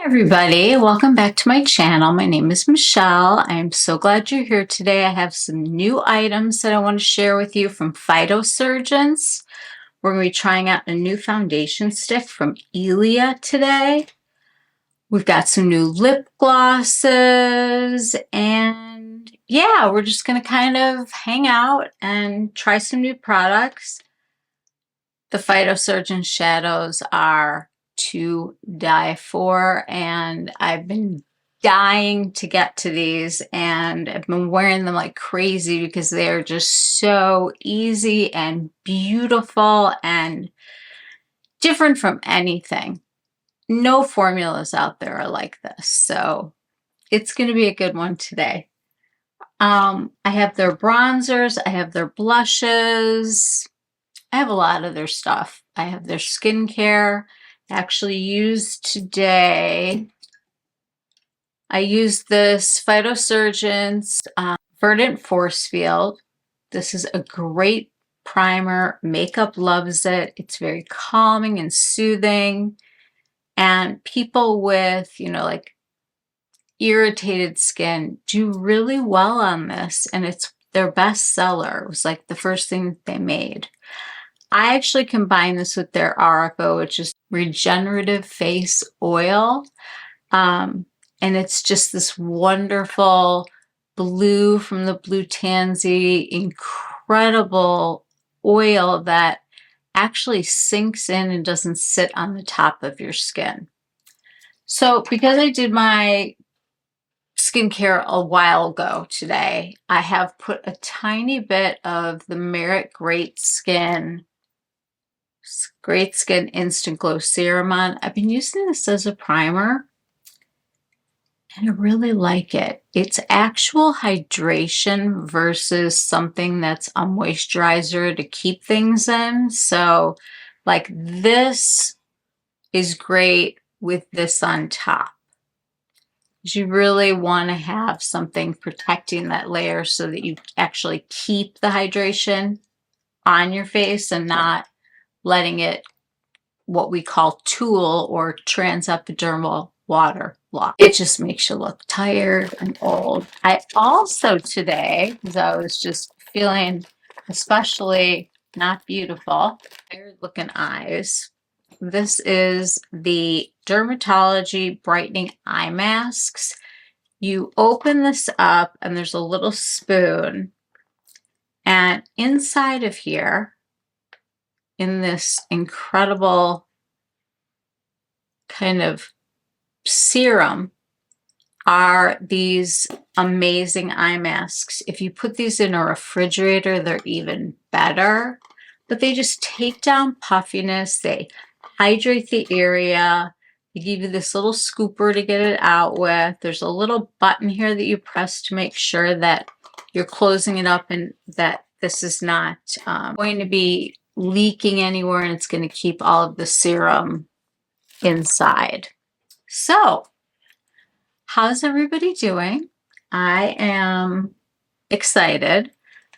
Everybody, welcome back to my channel. My name is Michelle. I'm so glad you're here today. I have some new items that I want to share with you from Phytosurgence. We're going to be trying out a new foundation stick from Ilia today. We've got some new lip glosses, and yeah, we're just going to kind of hang out and try some new products. The Phytosurgence shadows are to die for, and I've been dying to get to these, and I've been wearing them like crazy because they're just so easy and beautiful and different from anything. No formulas out there are like this, so it's going to be a good one today. I have their bronzers, I have their blushes, I have a lot of their stuff. I have their skincare. Actually used today. I used this Phytosurgence Verdant Force Field. This is a great primer. Makeup loves it. It's very calming and soothing. And people with, like irritated skin do really well on this. And it's their best seller. It was like the first thing they made. I actually combine this with their Aurico, which is regenerative face oil. And it's just this wonderful blue from the Blue Tansy, incredible oil that actually sinks in and doesn't sit on the top of your skin. So because I did my skincare a while ago today, I have put a tiny bit of the Merit Great Skin Instant Glow Serum on. I've been using this as a primer, and I really like it. It's actual hydration versus something that's a moisturizer to keep things in. So, like, this is great with this on top. You really want to have something protecting that layer so that you actually keep the hydration on your face and not letting it, what we call tool or transepidermal water lock. It just makes you look tired and old. I also today, because I was just feeling especially not beautiful, tired looking eyes. This is the Dermatology Brightening Eye Masks. You open this up and there's a little spoon, and inside of here, in this incredible kind of serum, are these amazing eye masks. If you put these in a refrigerator, they're even better. But they just take down puffiness, they hydrate the area, they give you this little scooper to get it out with. There's a little button here that you press to make sure that you're closing it up and that this is not going to be leaking anywhere, and it's going to keep all of the serum inside. So, how's everybody doing? I am excited.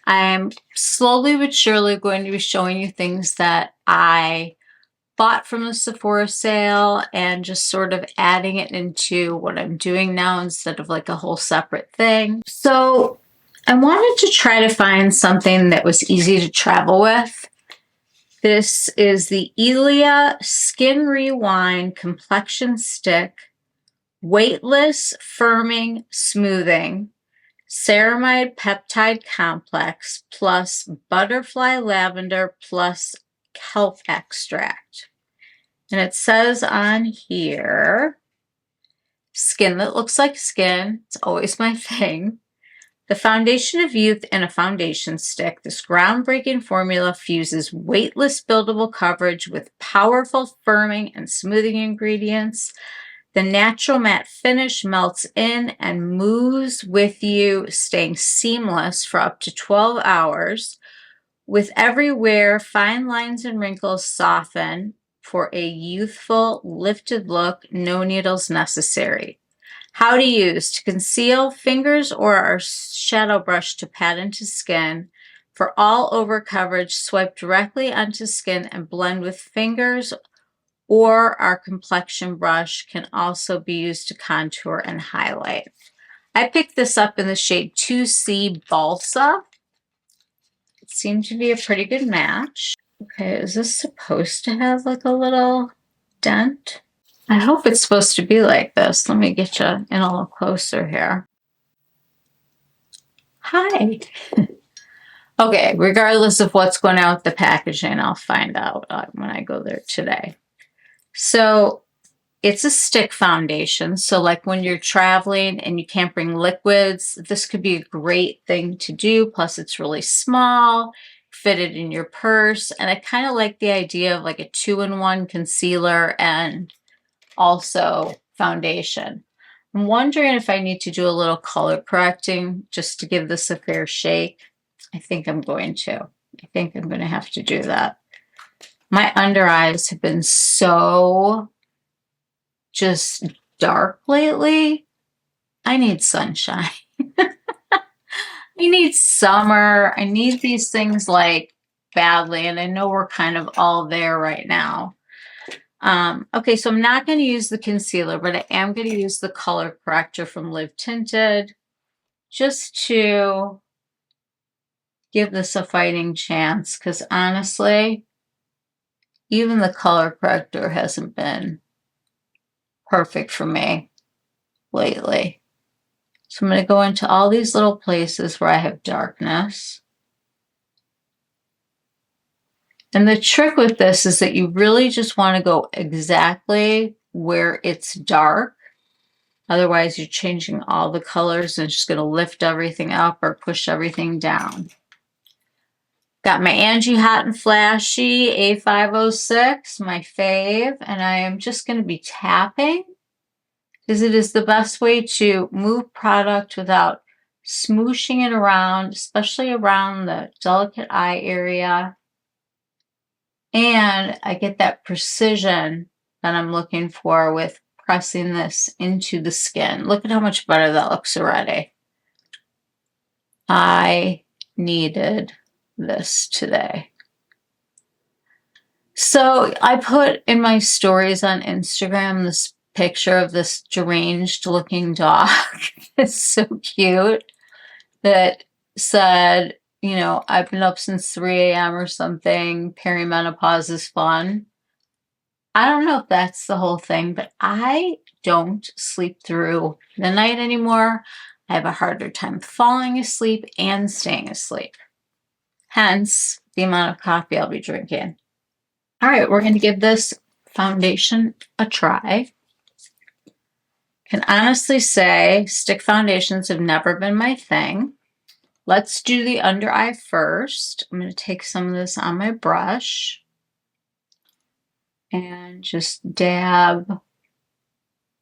I'm slowly but surely going to be showing you things that I bought from the Sephora sale and just sort of adding it into what I'm doing now instead of like a whole separate thing. So, I wanted to try to find something that was easy to travel with. This is the Ilia Skin Rewind Complexion Stick Weightless Firming Smoothing Ceramide Peptide Complex plus Butterfly Lavender plus Kelp Extract. And it says on here, skin that looks like skin. It's always my thing. The foundation of youth in a foundation stick, this groundbreaking formula fuses weightless buildable coverage with powerful firming and smoothing ingredients. The natural matte finish melts in and moves with you, staying seamless for up to 12 hours. With every wear, fine lines and wrinkles soften for a youthful, lifted look, no needles necessary. How to use: to conceal, fingers or our shadow brush to pat into skin. For all over coverage, swipe directly onto skin and blend with fingers or our complexion brush can also be used to contour and highlight. I picked this up in the shade 2C Balsa. It seemed to be a pretty good match. Okay, is this supposed to have like a little dent? I hope it's supposed to be like this. Let me get you in a little closer here. Hi. Okay, regardless of what's going on with the packaging, I'll find out when I go there today. So it's a stick foundation. So like when you're traveling and you can't bring liquids, this could be a great thing to do. Plus it's really small, fit it in your purse. And I kind of like the idea of like a 2-in-1 concealer and also foundation. I'm wondering if I need to do a little color correcting just to give this a fair shake. I think I'm going to. I think I'm going to have to do that. My under eyes have been so just dark lately. I need sunshine. I need summer. I need these things like badly. And I know we're kind of all there right now. Okay, so I'm not going to use the concealer, but I am going to use the color corrector from Live Tinted just to give this a fighting chance, because honestly, even the color corrector hasn't been perfect for me lately. So I'm going to go into all these little places where I have darkness. And the trick with this is that you really just want to go exactly where it's dark. Otherwise, you're changing all the colors and it's just going to lift everything up or push everything down. Got my Angie Hot and Flashy A506, my fave, and I am just going to be tapping because it is the best way to move product without smooshing it around, especially around the delicate eye area. And I get that precision that I'm looking for with pressing this into the skin. Look at how much better that looks already. I needed this today. So I put in my stories on Instagram this picture of this deranged looking dog. It's so cute. That said, you know, I've been up since 3 a.m. or something. Perimenopause is fun. I don't know if that's the whole thing, but I don't sleep through the night anymore. I have a harder time falling asleep and staying asleep. Hence the amount of coffee I'll be drinking. All right, we're going to give this foundation a try. Can honestly say stick foundations have never been my thing. Let's do the under eye first. I'm going to take some of this on my brush and just dab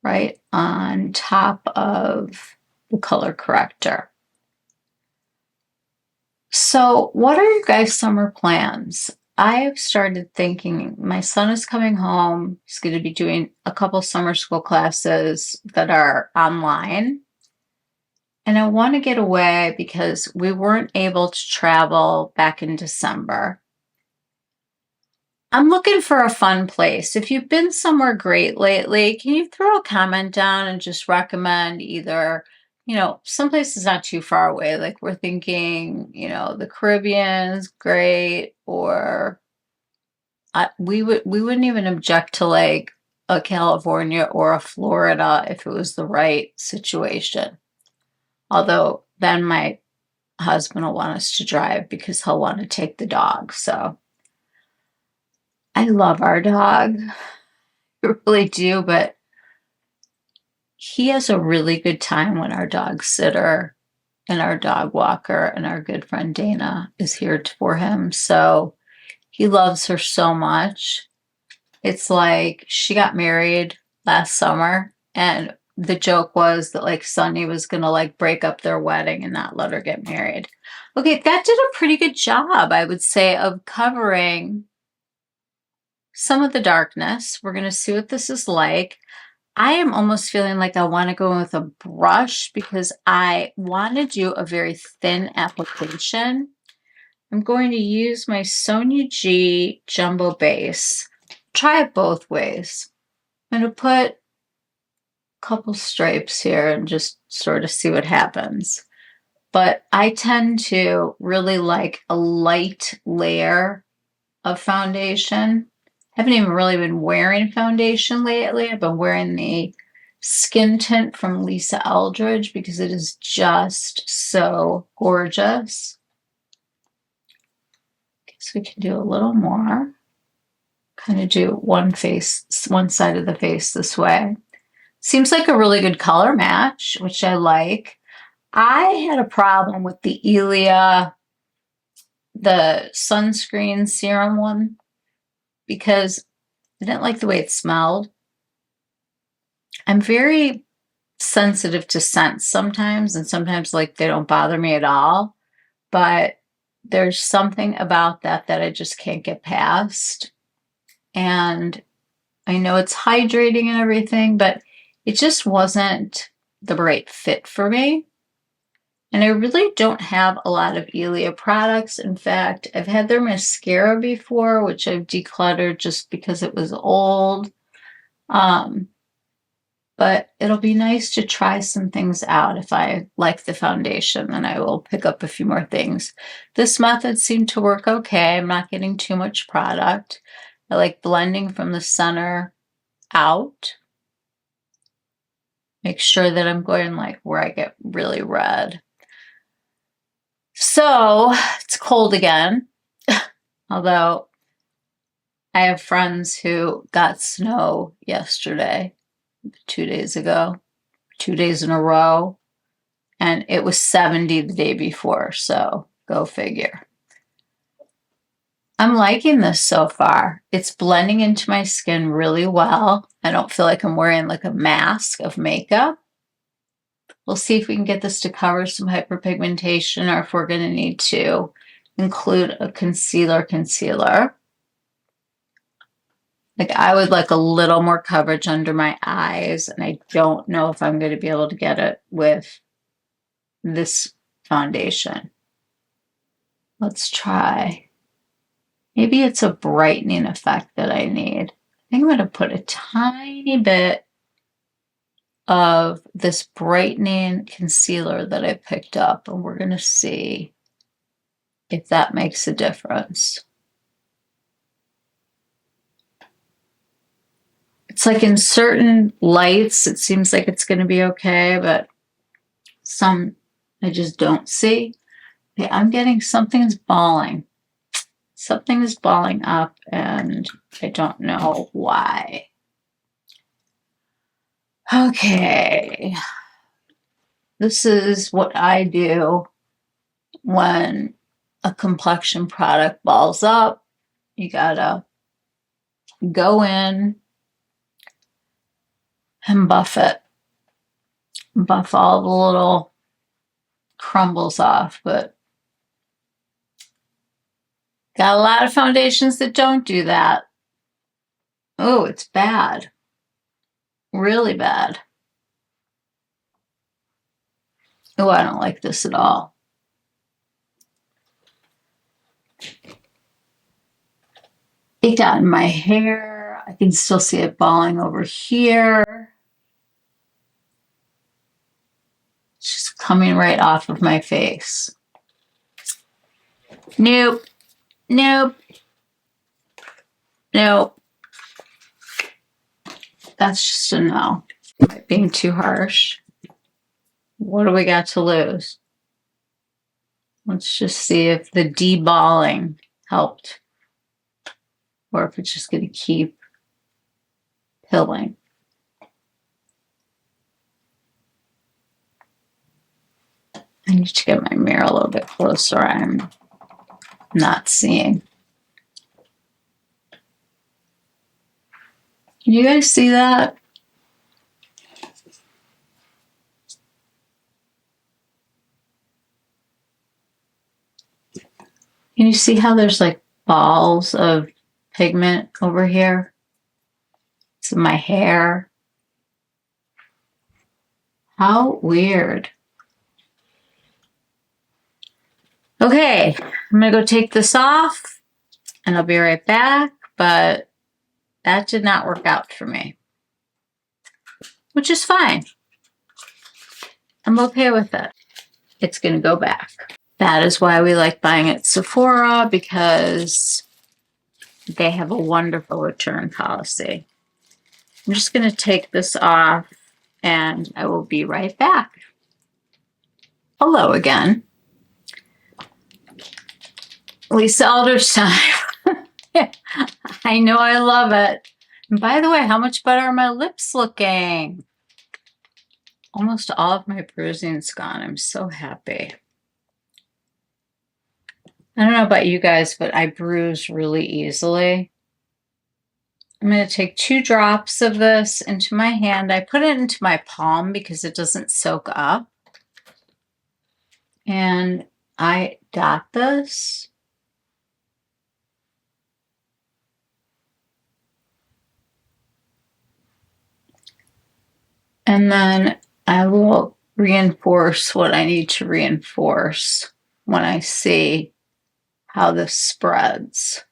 right on top of the color corrector. So what are your guys' summer plans? I've started thinking my son is coming home. He's going to be doing a couple summer school classes that are online. And I want to get away because we weren't able to travel back in December. I'm looking for a fun place. If you've been somewhere great lately, can you throw a comment down and just recommend either, you know, some places not too far away, like we're thinking, you know, the Caribbean's great, or we wouldn't even object to like a California or a Florida if it was the right situation. Although then my husband will want us to drive because he'll want to take the dog. So I love our dog. I really do, but he has a really good time when our dog sitter and our dog walker and our good friend Dana is here for him. So he loves her so much. It's like she got married last summer and the joke was that like Sunny was going to like break up their wedding and not let her get married. Okay, that did a pretty good job, I would say, of covering some of the darkness. We're going to see what this is like. I am almost feeling like I want to go in with a brush because I want to do a very thin application. I'm going to use my Sonia G Jumbo Base try it both ways. I'm going to put a couple stripes here and just sort of see what happens. But I tend to really like a light layer of foundation. I haven't even really been wearing foundation lately. I've been wearing the Skin Tint from Lisa Eldridge because it is just so gorgeous. Guess we can do a little more. Kind of do one side of the face this way. Seems like a really good color match, which I like. I had a problem with the Ilia, the sunscreen serum one, because I didn't like the way it smelled. I'm very sensitive to scents sometimes, and sometimes like they don't bother me at all. But there's something about that I just can't get past. And I know it's hydrating and everything, but it just wasn't the right fit for me. And I really don't have a lot of Ilia products. In fact, I've had their mascara before, which I've decluttered just because it was old. But it'll be nice to try some things out. If I like the foundation, then I will pick up a few more things. This method seemed to work okay. I'm not getting too much product. I like blending from the center out. Make sure that I'm going like where I get really red. So it's cold again, although I have friends who got snow yesterday, 2 days ago, 2 days in a row, and it was 70 the day before, so go figure. I'm liking this so far. It's blending into my skin really well. I don't feel like I'm wearing like a mask of makeup. We'll see if we can get this to cover some hyperpigmentation or if we're going to need to include a concealer. Like I would like a little more coverage under my eyes, and I don't know if I'm going to be able to get it with this foundation. Let's try. Maybe it's a brightening effect that I need. I think I'm going to put a tiny bit of this brightening concealer that I picked up, and we're going to see if that makes a difference. It's like in certain lights, it seems like it's going to be okay, but some I just don't see. Okay, I'm getting something's balling. Something is balling up, and I don't know why. Okay, this is what I do when a complexion product balls up. You gotta go in and buff it. Buff all the little crumbles off, but got a lot of foundations that don't do that. Oh, it's bad. Really bad. Oh, I don't like this at all. It got in my hair. I can still see it balling over here. It's just coming right off of my face. Nope. Nope. Nope. That's just a no. Am I being too harsh? What do we got to lose? Let's just see if the deballing helped, or if it's just going to keep pilling. I need to get my mirror a little bit closer. I'm not seeing. Can you guys see that? Can you see how there's like balls of pigment over here? It's in my hair. How weird. Okay, I'm gonna go take this off and I'll be right back, but that did not work out for me, which is fine. I'm okay with it. It's going to go back. That is why we like buying at Sephora, because they have a wonderful return policy. I'm just going to take this off and I will be right back. Hello again. Lisa Eldridge time. I know, I love it. And by the way, how much better are my lips looking? Almost all of my bruising's gone. I'm so happy. I don't know about you guys, but I bruise really easily. I'm going to take 2 drops of this into my hand. I put it into my palm because it doesn't soak up. And I dot this. And then I will reinforce what I need to reinforce when I see how this spreads.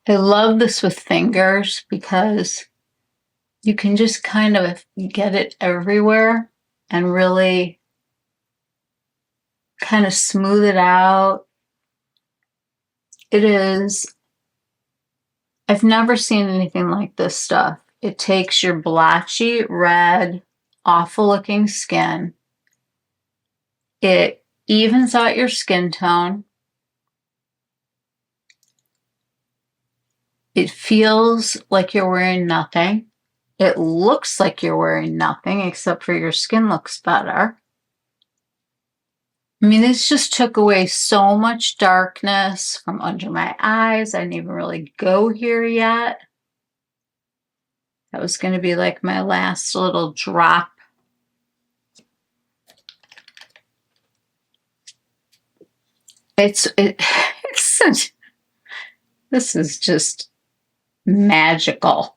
I love this with fingers because you can just kind of get it everywhere and really kind of smooth it out. It is, I've never seen anything like this stuff. It takes your blotchy, red, awful looking skin. It evens out your skin tone. It feels like you're wearing nothing. It looks like you're wearing nothing except for your skin looks better. I mean, this just took away so much darkness from under my eyes. I didn't even really go here yet. That was going to be like my last little drop. It's such, this is just magical.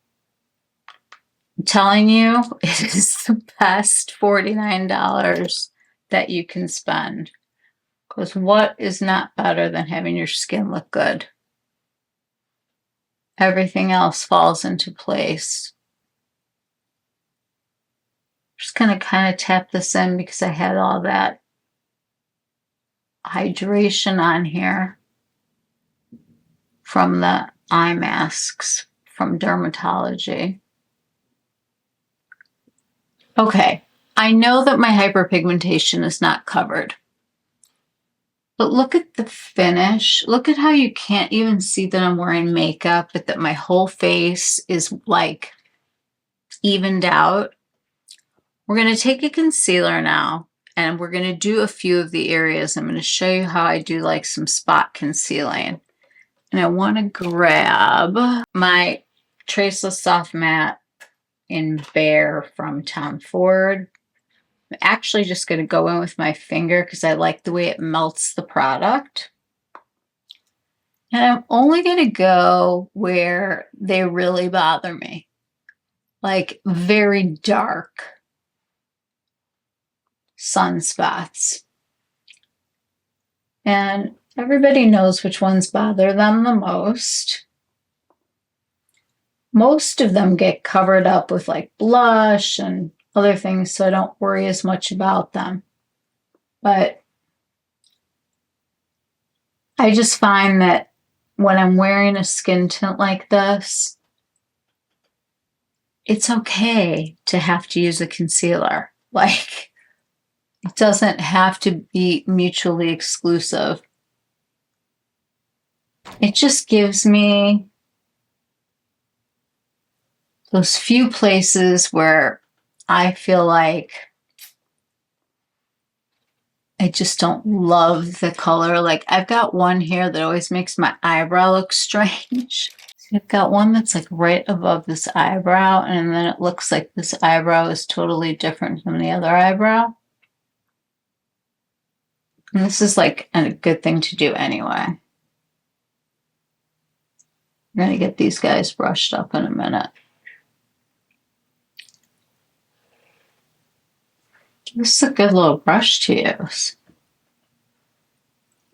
I'm telling you, it is the best $49 that you can spend. Because what is not better than having your skin look good? Everything else falls into place. Just going to kind of tap this in because I had all that hydration on here from the eye masks from Dermatology. Okay, I know that my hyperpigmentation is not covered, but look at the finish. Look at how you can't even see that I'm wearing makeup, but that my whole face is like evened out. We're going to take a concealer now, and we're going to do a few of the areas. I'm going to show you how I do like some spot concealing. And I want to grab my Traceless Soft Matte in Bare from Tom Ford. I'm actually just going to go in with my finger because I like the way it melts the product. And I'm only going to go where they really bother me, like very dark sunspots. And everybody knows which ones bother them the most. Most of them get covered up with like blush and other things, so I don't worry as much about them. But I just find that when I'm wearing a skin tint like this, it's okay to have to use a concealer. Like, it doesn't have to be mutually exclusive. It just gives me those few places where I feel like I just don't love the color. Like, I've got one here that always makes my eyebrow look strange. I've got one that's like right above this eyebrow, and then it looks like this eyebrow is totally different from the other eyebrow. And this is like a good thing to do anyway. I'm going to get these guys brushed up in a minute. This is a good little brush to use.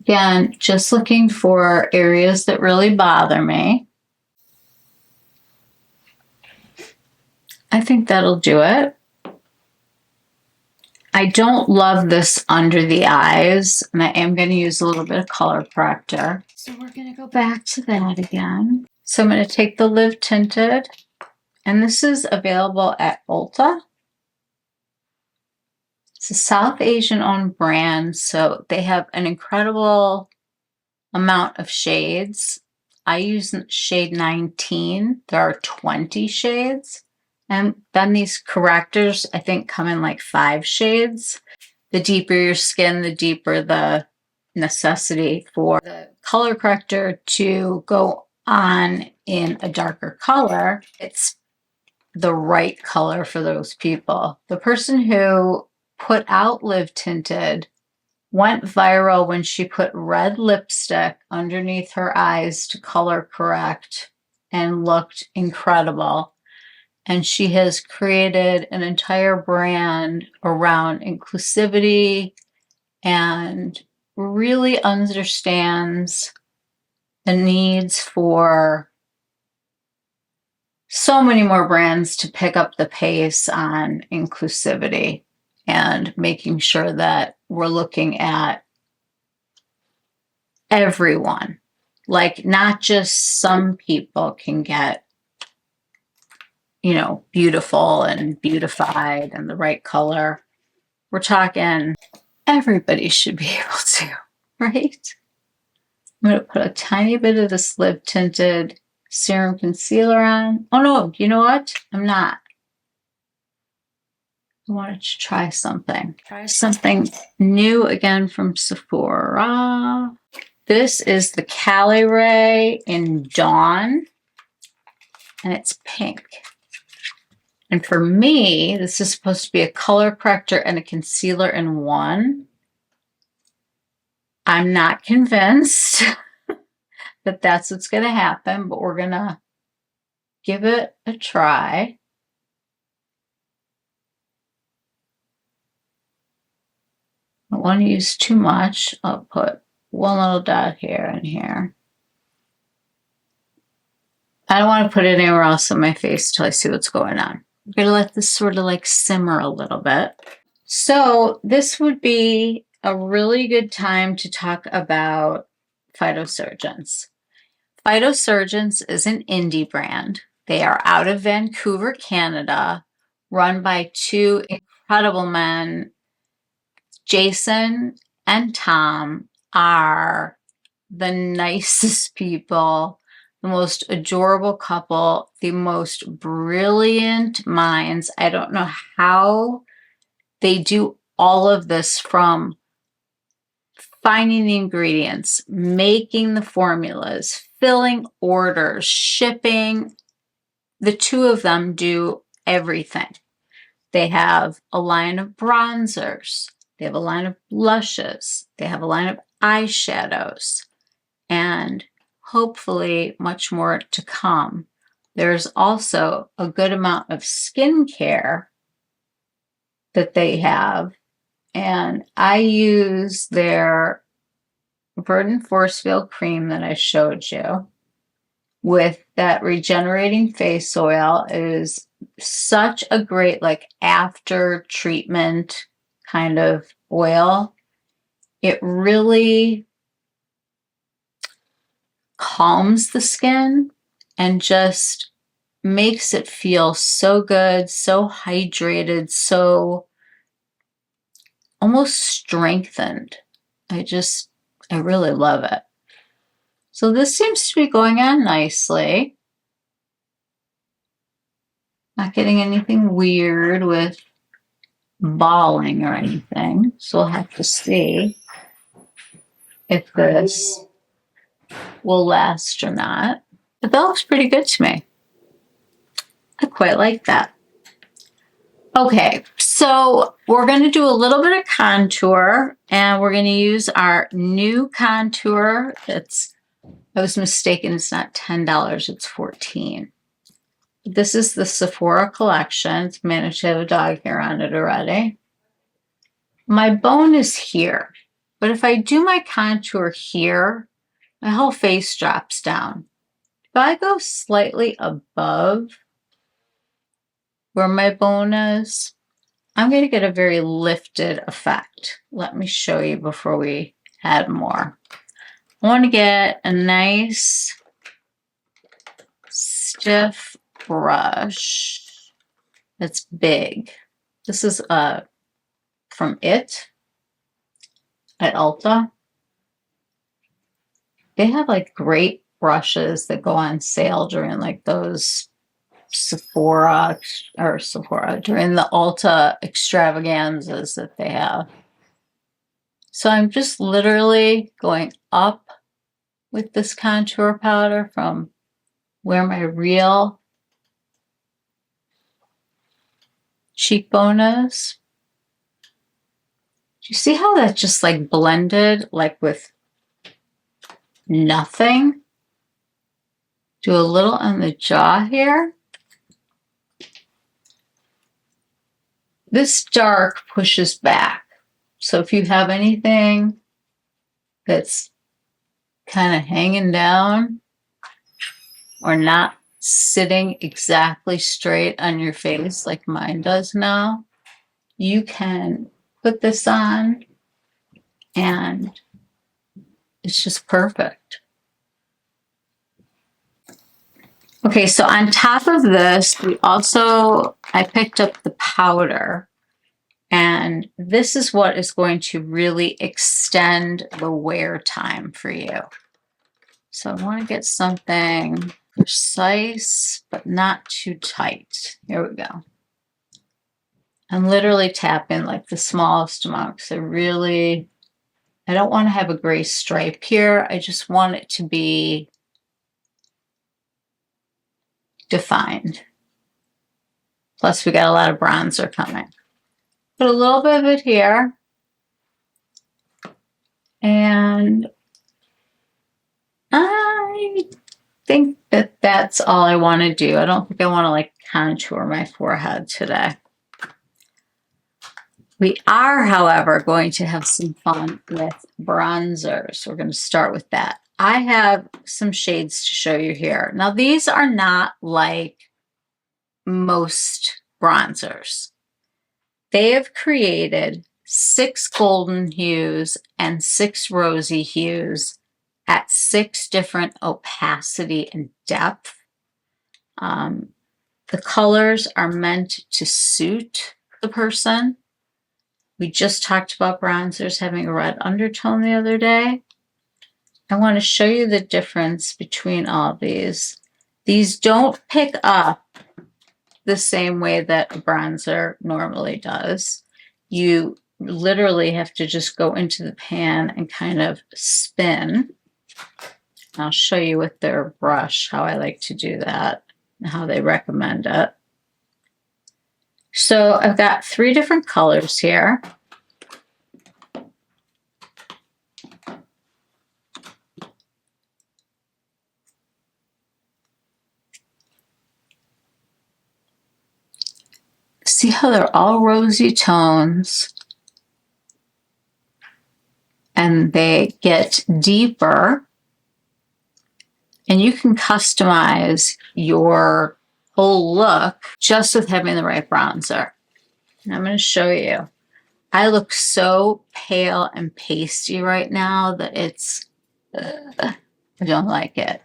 Again, just looking for areas that really bother me. I think that'll do it. I don't love this under the eyes, and I am going to use a little bit of color corrector. So we're going to go back to that again. So I'm going to take the Live Tinted, and this is available at Ulta. It's a South Asian owned brand, so they have an incredible amount of shades. I use shade 19. There are 20 shades. And then these correctors, I think, come in like 5 shades. The deeper your skin, the deeper the necessity for the color corrector to go on in a darker color. It's the right color for those people. The person who put out Live Tinted went viral when she put red lipstick underneath her eyes to color correct and looked incredible. And she has created an entire brand around inclusivity and really understands the needs for so many more brands to pick up the pace on inclusivity and making sure that we're looking at everyone. Like, not just some people can get, you know, beautiful and beautified and the right color. We're talking everybody should be able to, right? I'm going to put a tiny bit of this Live Tinted serum concealer on. Oh no, you know what? I'm not. I wanted to try something. Try something new again from Sephora. This is the CaliRay in Dawn, and it's pink. And for me, this is supposed to be a color corrector and a concealer in one. I'm not convinced that that's what's going to happen, but we're going to give it a try. I don't want to use too much. I'll put one little dot here and here. I don't want to put it anywhere else on my face until I see what's going on. I'm going to let this sort of like simmer a little bit. So this would be a really good time to talk about Phytosurgence. Phytosurgence is an indie brand. They are out of Vancouver, Canada, run by 2 incredible men. Jason and Tom are the nicest people, the most adorable couple, the most brilliant minds. I don't know how they do all of this, from finding the ingredients, making the formulas, filling orders, shipping. The 2 of them do everything. They have a line of bronzers. They have a line of blushes. They have a line of eyeshadows, and hopefully much more to come. There's also a good amount of skincare that they have, and I use their Verdant Force Field cream that I showed you with that regenerating face oil. It is such a great, like, after treatment kind of oil. It really calms the skin and just makes it feel so good, so hydrated, so almost strengthened. I really love it. So this seems to be going on nicely. Not getting anything weird with balling or anything. So we'll have to see if this will last or not. But that looks pretty good to me. I quite like that. Okay, so we're going to do a little bit of contour, and we're going to use our new contour. I was mistaken, it's not $10, it's $14. This is the Sephora collection. It's managed to have a dog hair on it already. My bone is here, but if I do my contour here, my whole face drops down. If I go slightly above where my bone is. I'm going to get a very lifted effect. Let me show you before we add more. I want to get a nice stiff brush that's big. This is from It at Ulta. They have like great brushes that go on sale during like those Sephora during the Ulta extravaganzas that they have. So I'm just literally going up with this contour powder from where my real cheekbone is. Do you see how that just like blended like with nothing? Do a little on the jaw here. This dark pushes back. So if you have anything that's kind of hanging down or not sitting exactly straight on your face like mine does now, you can put this on and it's just perfect. Okay, so on top of this, I picked up the powder, and this is what is going to really extend the wear time for you. So I want to get something precise, but not too tight. Here we go. I'm literally tapping like the smallest amount because I don't want to have a gray stripe here. I just want it to be defined. Plus we got a lot of bronzer coming. Put a little bit of it here. And I think that that's all I want to do. I don't think I want to like contour my forehead today. We are, however, going to have some fun with bronzers. We're going to start with that. I have some shades to show you here. Now, these are not like most bronzers. They have created 6 golden hues and 6 rosy hues at 6 different opacity and depth. The colors are meant to suit the person. We just talked about bronzers having a red undertone the other day. I want to show you the difference between all of these. These don't pick up the same way that a bronzer normally does. You literally have to just go into the pan and kind of spin. I'll show you with their brush how I like to do that and how they recommend it. So I've got 3 different colors here. See how they're all rosy tones and they get deeper, and you can customize your whole look just with having the right bronzer. And I'm going to show you. I look so pale and pasty right now that I don't like it.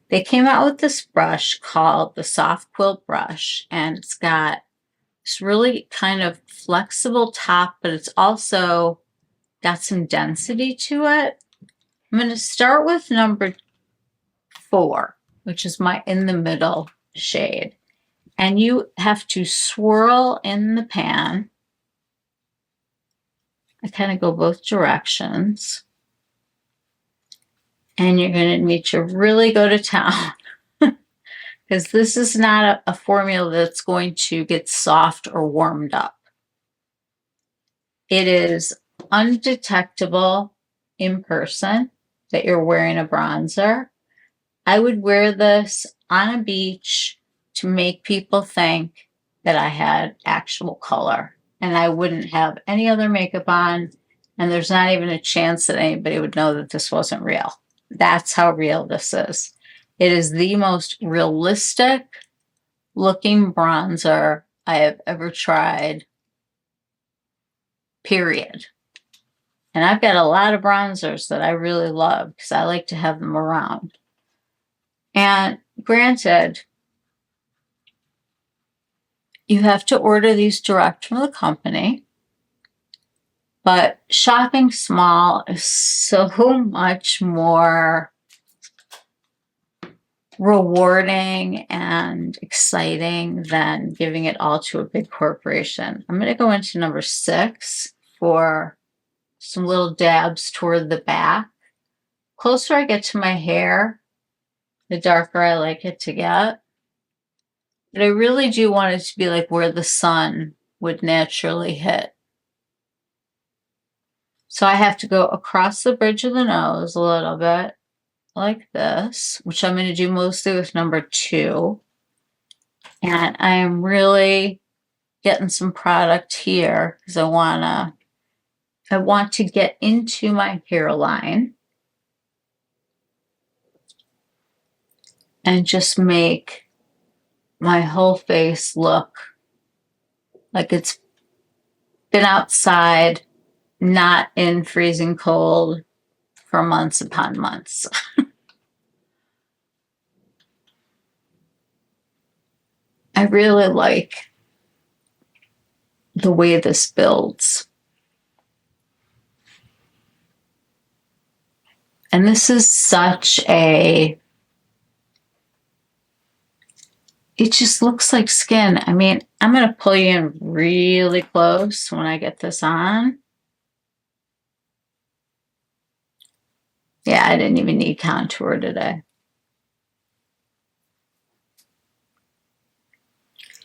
They came out with this brush called the Soft Quilt Brush, and it's got this really kind of flexible top, but it's also got some density to it. I'm going to start with number 4, which is my in the middle shade. And you have to swirl in the pan. I kind of go both directions. And you're going to need to really go to town. Because this is not a formula that's going to get soft or warmed up. It is undetectable in person that you're wearing a bronzer. I would wear this on a beach to make people think that I had actual color, and I wouldn't have any other makeup on, and there's not even a chance that anybody would know that this wasn't real. That's how real this is. It is the most realistic looking bronzer I have ever tried, period. And I've got a lot of bronzers that I really love because I like to have them around. And granted, you have to order these direct from the company, but shopping small is so much more rewarding and exciting than giving it all to a big corporation. I'm going to go into number 6 for some little dabs toward the back. Closer I get to my hair, the darker I like it to get. But I really do want it to be like where the sun would naturally hit. So I have to go across the bridge of the nose a little bit, like this, which I'm going to do mostly with number 2. And I am really getting some product here because I want to get into my hairline and just make my whole face look like it's been outside, not in freezing cold for months upon months. I really like the way this builds. And this is such a, it just looks like skin. I mean, I'm going to pull you in really close when I get this on. Yeah, I didn't even need contour today.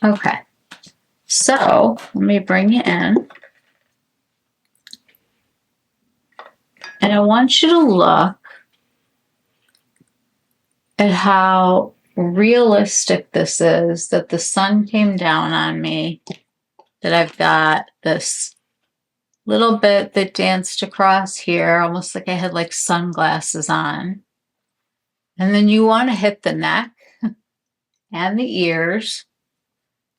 Okay, so let me bring you in. And I want you to look at how realistic this is, that the sun came down on me, that I've got this little bit that danced across here, almost like I had like sunglasses on. And then you want to hit the neck and the ears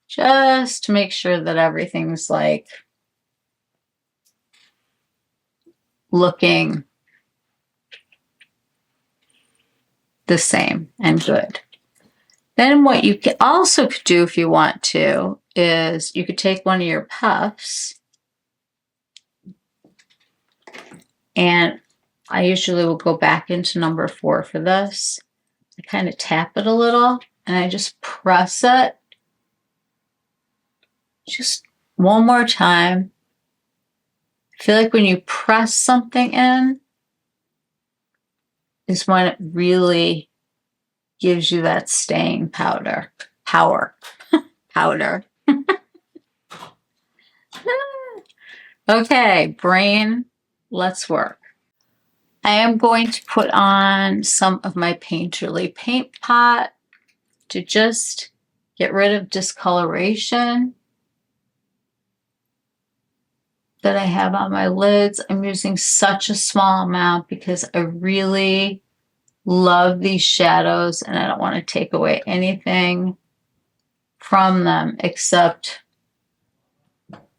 just to make sure that everything's like looking the same and good. Then what you could also do if you want to is you could take one of your puffs, and I usually will go back into number 4 for this. I kind of tap it a little and I just press it just one more time. I feel like when you press something in is when it really gives you that staying power. Powder. Okay, brain, let's work. I am going to put on some of my Painterly Paint Pot to just get rid of discoloration that I have on my lids. I'm using such a small amount because I really love these shadows and I don't want to take away anything from them except,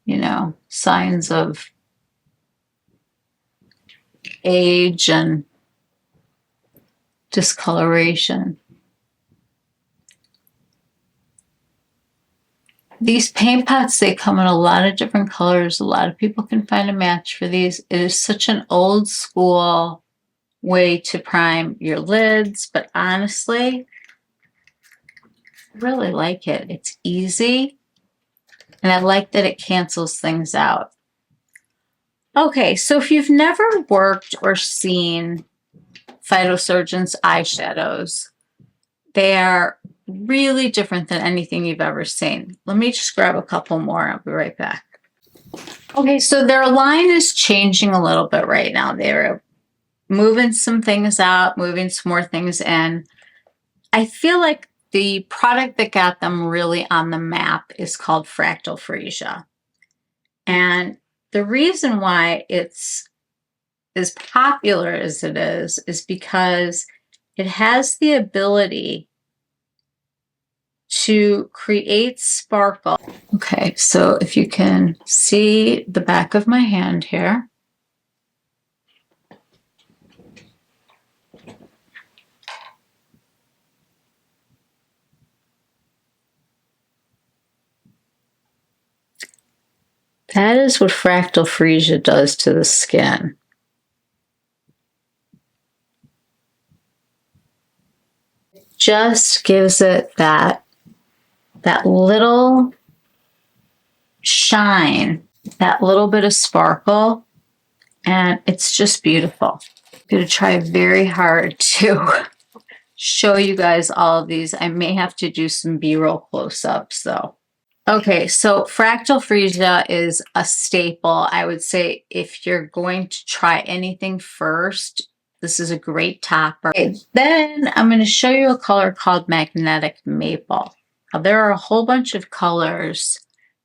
you know, signs of age and discoloration. These paint pots, they come in a lot of different colors. A lot of people can find a match for these. It is such an old school way to prime your lids, but honestly, I really like it. It's easy, and I like that it cancels things out. Okay, so if you've never worked or seen Phytosurgence eyeshadows, they are really different than anything you've ever seen. Let me just grab a couple more. I'll be right back. Okay, so their line is changing a little bit right now. They're moving some things out, moving some more things in. I feel like the product that got them really on the map is called Fractal Freesia. And the reason why it's as popular as it is because it has the ability to create sparkle. Okay, so if you can see the back of my hand here. That is what fractal freesia does to the skin. It just gives it that little shine, that little bit of sparkle, and it's just beautiful. I'm going to try very hard to show you guys all of these. I may have to do some B-roll close-ups though. Okay, so fractal freesia is a staple. I would say if you're going to try anything first, this is a great topper. Okay, then I'm going to show you a color called Magnetic Maple. Now, there are a whole bunch of colors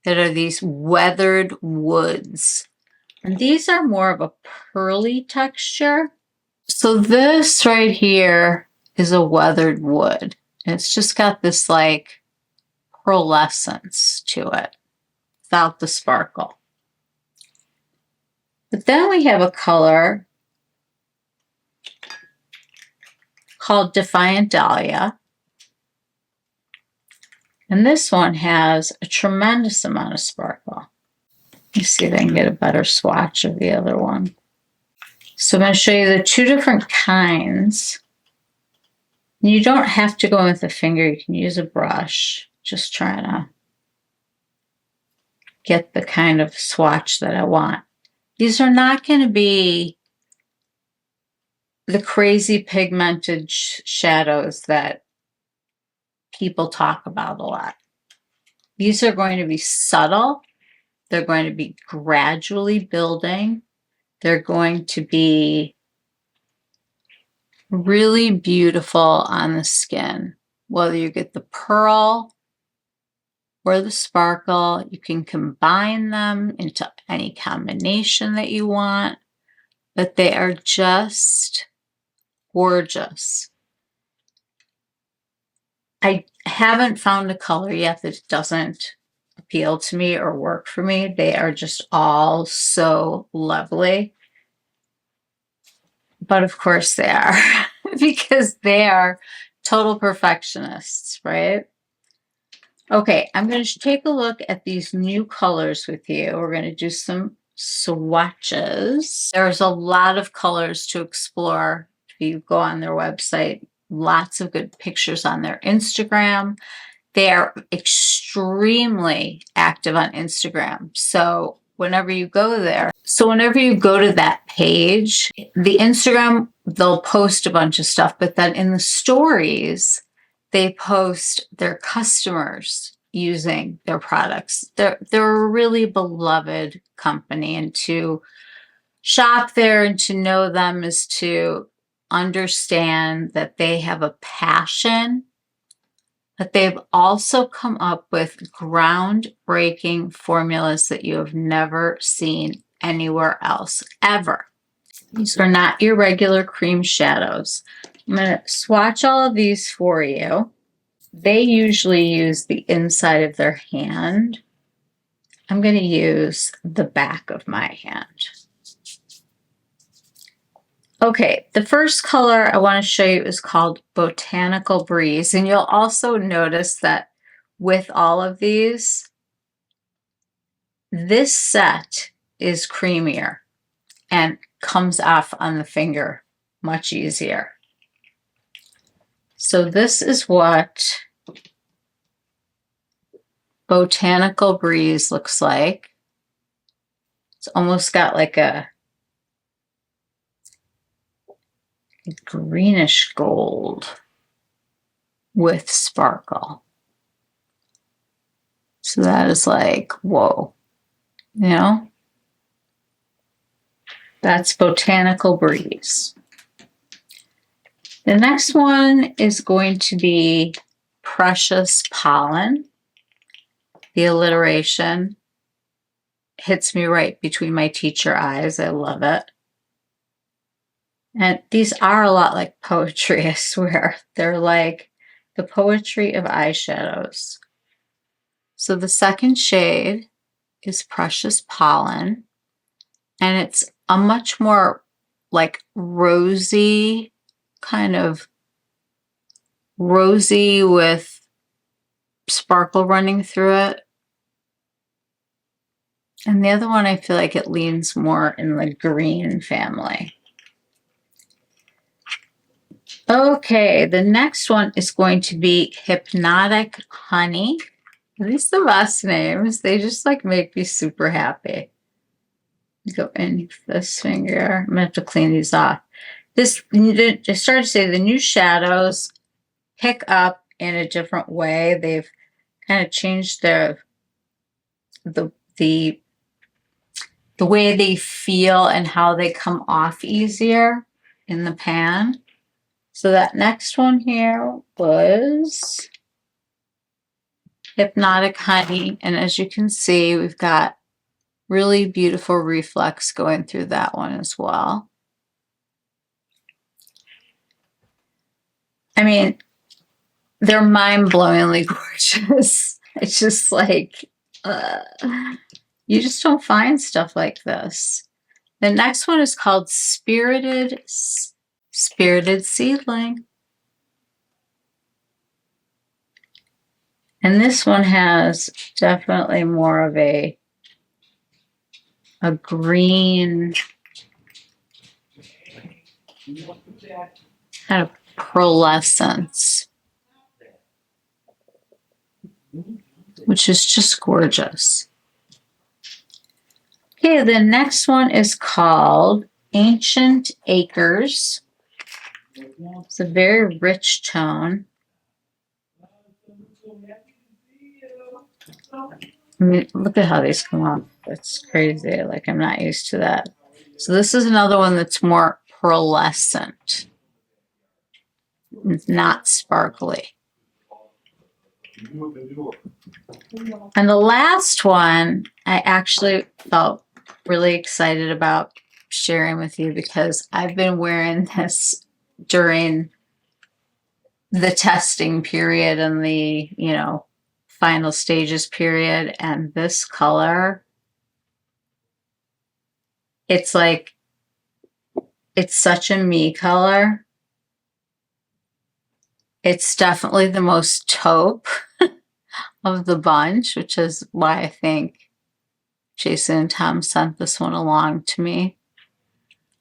that are these weathered woods. And these are more of a pearly texture. So this right here is a weathered wood. And it's just got this like pearlescence to it without the sparkle. But then we have a color called Defiant Dahlia. And this one has a tremendous amount of sparkle. Let me see if I can get a better swatch of the other one. So I'm going to show you the two different kinds. You don't have to go in with a finger. You can use a brush. Just trying to get the kind of swatch that I want. These are not going to be the crazy pigmented shadows that people talk about a lot. These are going to be subtle. They're going to be gradually building. They're going to be really beautiful on the skin. Whether you get the pearl or the sparkle, you can combine them into any combination that you want, but they are just gorgeous. I haven't found a color yet that doesn't appeal to me or work for me. They are just all so lovely. But of course they are, because they are total perfectionists, right? Okay, I'm going to take a look at these new colors with you. We're going to do some swatches. There's a lot of colors to explore. If you go on their website, lots of good pictures on their Instagram. They are extremely active on Instagram. So whenever you go there, to that page, the Instagram, they'll post a bunch of stuff, but then in the stories, they post their customers using their products. They're a really beloved company, and to shop there and to know them is to understand that they have a passion, but they've also come up with groundbreaking formulas that you have never seen anywhere else, ever. These are not your regular cream shadows. I'm going to swatch all of these for you. They usually use the inside of their hand. I'm going to use the back of my hand. Okay, the first color I want to show you is called Botanical Breeze. And you'll also notice that with all of these, this set is creamier and comes off on the finger much easier. So this is what Botanical Breeze looks like. It's almost got like a greenish gold with sparkle. So that is like, whoa, you know? That's Botanical Breeze. The next one is going to be Precious Pollen. The alliteration hits me right between my teacher eyes. I love it. And these are a lot like poetry, I swear. They're like, the poetry of eyeshadows. So the second shade is Precious Pollen, and it's a much more like rosy, kind of rosy with sparkle running through it. And the other one, I feel like it leans more in the green family. Okay, the next one is going to be Hypnotic Honey. These are the best names. They just like make me super happy. Go in with this finger. I'm gonna have to clean these off. This, I started to say, the new shadows pick up in a different way. They've kind of changed the way they feel and how they come off easier in the pan. So that next one here was Hypnotic Honey, and as you can see, we've got really beautiful reflex going through that one as well. I mean, they're mind-blowingly gorgeous. It's just like, you just don't find stuff like this. The next one is called Spirited Seedling. And this one has definitely more of a green kind of pearlescence, which is just gorgeous. Okay, the next one is called Ancient Acres. It's a very rich tone. I mean, look at how these come off. It's crazy. Like, I'm not used to that. So this is another one that's more pearlescent. It's not sparkly. And the last one, I actually felt really excited about sharing with you because I've been wearing this during the testing period and the, you know, final stages period. And this color, it's like, it's such a me color. It's definitely the most taupe of the bunch, which is why I think Jason and Tom sent this one along to me.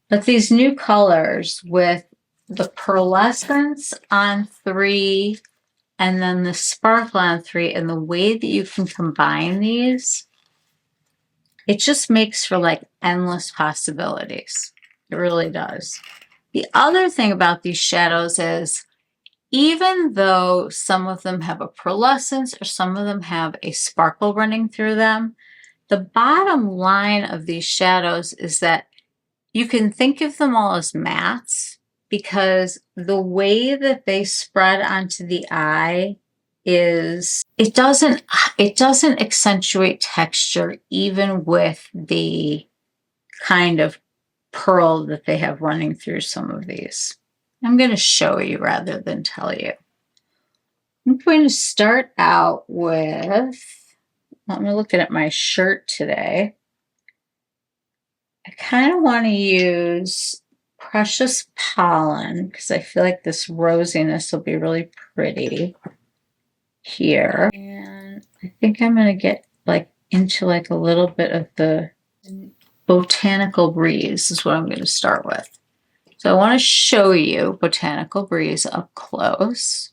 But these new colors with the pearlescence on 3 and then the sparkle on 3 and the way that you can combine these, it just makes for like endless possibilities. It really does. The other thing about these shadows is even though some of them have a pearlescence or some of them have a sparkle running through them, the bottom line of these shadows is that you can think of them all as mattes because the way that they spread onto the eye is, it doesn't accentuate texture even with the kind of pearl that they have running through some of these. I'm going to show you rather than tell you. I'm going to start out with, I'm looking at my shirt today. I kind of want to use Precious Pollen because I feel like this rosiness will be really pretty here. And I think I'm going to get like into like a little bit of the Botanical Breeze is what I'm going to start with. So I want to show you Botanical Breeze up close.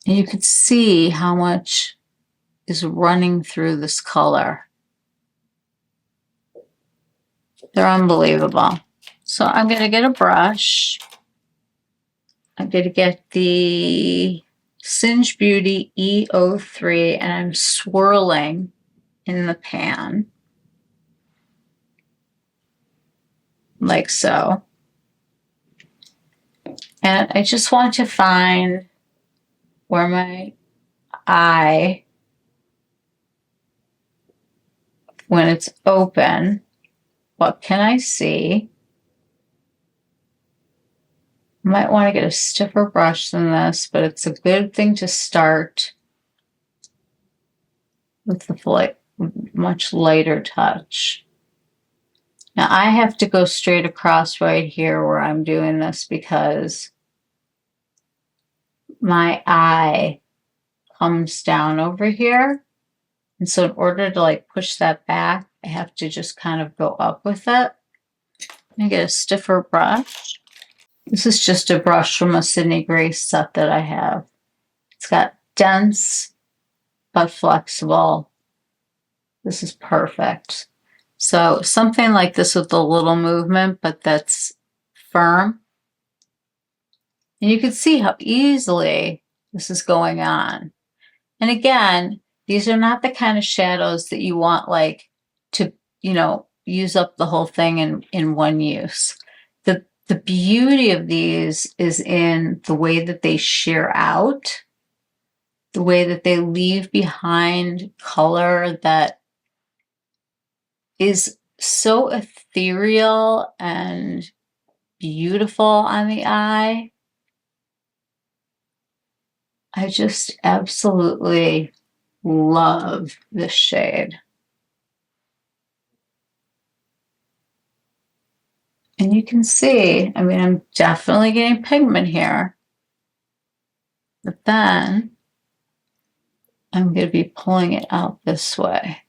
And you can see how much is running through this color. They're unbelievable. So I'm going to get a brush. I'm going to get the Singe Beauty E03 and I'm swirling in the pan. Like so. And I just want to find where my eye, when it's open, what can I see? Might want to get a stiffer brush than this, but it's a good thing to start with the much lighter touch. Now I have to go straight across right here where I'm doing this because my eye comes down over here. And so in order to like push that back, I have to just kind of go up with it. And get a stiffer brush. This is just a brush from a Sydney Grace set that I have. It's got dense but flexible. This is perfect. So something like this with a little movement, but that's firm. And you can see how easily this is going on. And again, these are not the kind of shadows that you want like to, you know, use up the whole thing in one use. The beauty of these is in the way that they sheer out, the way that they leave behind color that is so ethereal and beautiful on the eye. I just absolutely love this shade. And you can see, I mean, I'm definitely getting pigment here. But then I'm going to be pulling it out this way.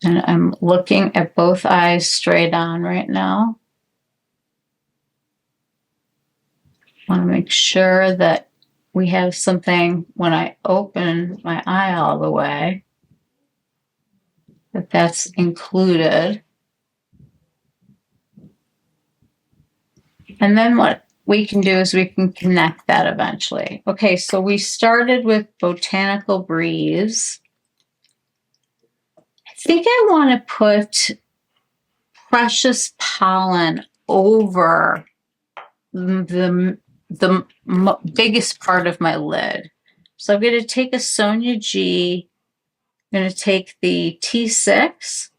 And I'm looking at both eyes straight on right now. I want to make sure that we have something when I open my eye all the way, that that's included. And then what we can do is we can connect that eventually. Okay, so we started with Botanical Breeze. I think I want to put Precious Pollen over the biggest part of my lid. So I'm going to take a Sonia G. I'm going to take the T6.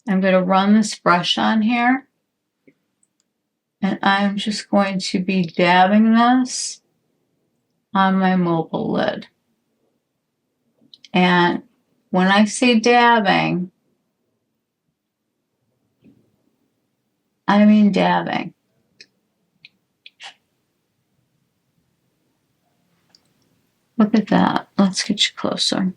I'm going to run this brush on here. And I'm just going to be dabbing this on my mobile lid. And when I say dabbing, I mean dabbing. Look at that. Let's get you closer.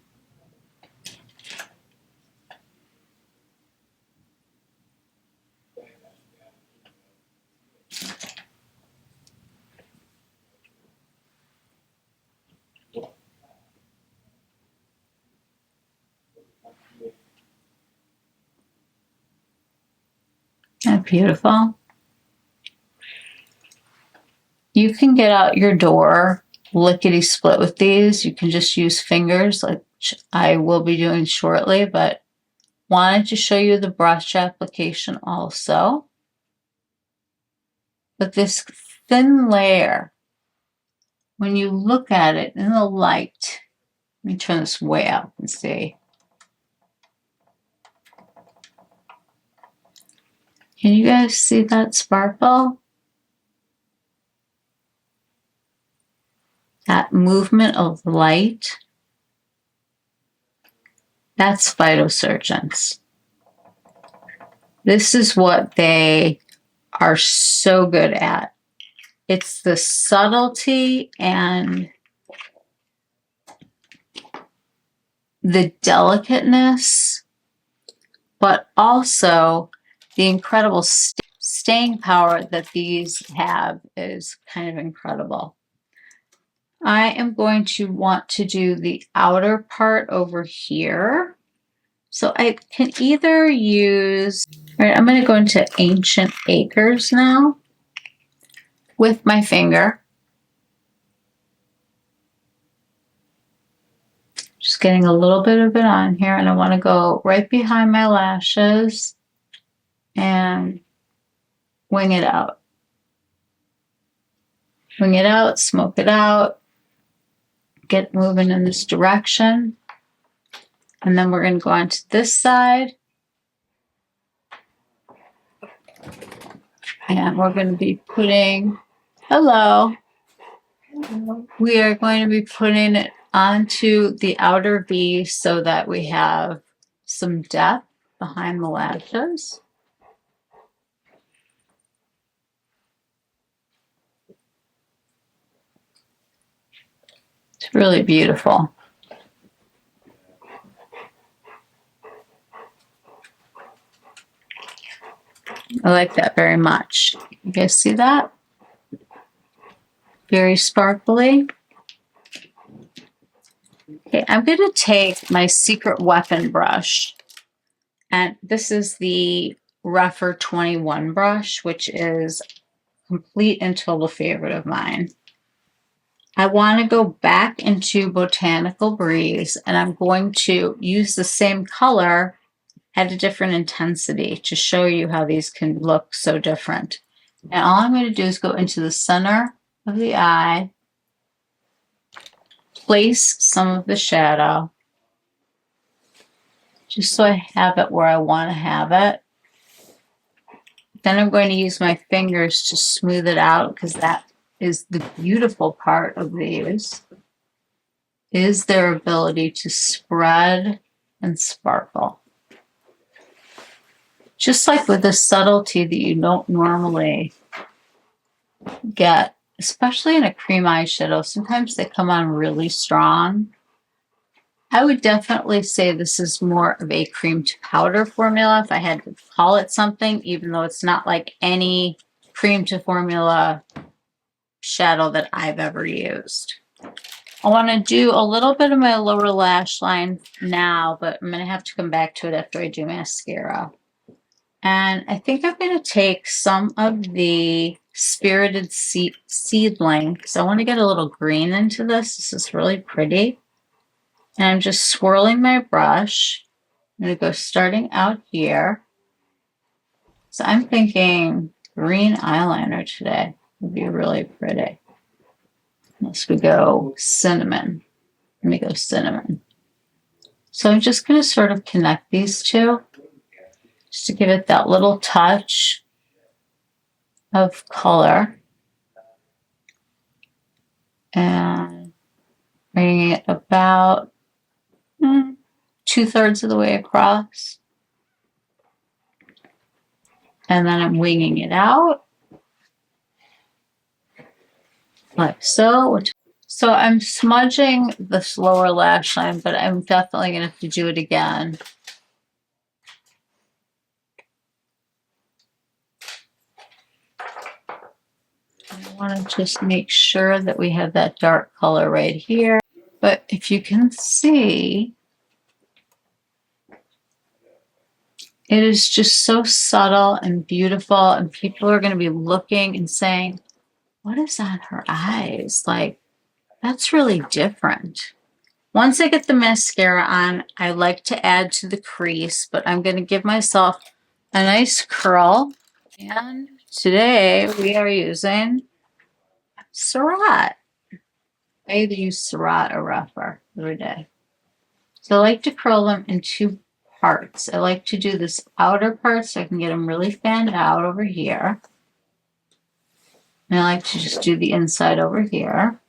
Isn't that beautiful? You can get out your door lickety split with these. You can just use fingers, like I will be doing shortly, but wanted to show you the brush application also. But this thin layer, when you look at it in the light, let me turn this way up and see. Can you guys see that sparkle? That movement of light, that's Phytosurgence. This is what they are so good at. It's the subtlety and the delicateness, but also the incredible staying power that these have is kind of incredible. I am going to want to do the outer part over here. So I can either use, all right, I'm going to go into Ancient Acres now with my finger. Just getting a little bit of it on here, and I want to go right behind my lashes and wing it out. Wing it out, smoke it out, get moving in this direction. And then we're going to go on to this side. And we're going to be putting, hello. We are going to be putting it onto the outer V so that we have some depth behind the lashes. It's really beautiful. I like that very much. You guys see that? Very sparkly. Okay, I'm going to take my secret weapon brush, and this is the Rougher 21 brush, which is a complete and total favorite of mine. I want to go back into Botanical Breeze, and I'm going to use the same color at a different intensity to show you how these can look so different. And all I'm going to do is go into the center of the eye, place some of the shadow, just so I have it where I want to have it. Then I'm going to use my fingers to smooth it out, because that is the beautiful part of these, is their ability to spread and sparkle. Just like with the subtlety that you don't normally get, especially in a cream eyeshadow, sometimes they come on really strong. I would definitely say this is more of a cream to powder formula if I had to call it something, even though it's not like any cream to formula shadow that I've ever used. I want to do a little bit of my lower lash line now, but I'm going to have to come back to it after I do mascara. And I think I'm going to take some of the Spirited Seedling, because I want to get a little green into this. This is really pretty. And I'm just swirling my brush. I'm going to go starting out here. So I'm thinking green eyeliner today would be really pretty. Unless we go cinnamon. Let me go cinnamon. So I'm just going to sort of connect these two, just to give it that little touch of color. And bringing it about 2/3 of the way across. And then I'm winging it out, like so. So I'm smudging this lower lash line, but I'm definitely going to have to do it again. I want to just make sure that we have that dark color right here. But if you can see, it is just so subtle and beautiful, and people are going to be looking and saying, what is on her eyes? Like, that's really different. Once I get the mascara on, I like to add to the crease, but I'm going to give myself a nice curl. And today we are using Surratt. I either use Surratt or Rougher every day. So I like to curl them in two parts. I like to do this outer part so I can get them really fanned out over here. And I like to just do the inside over here.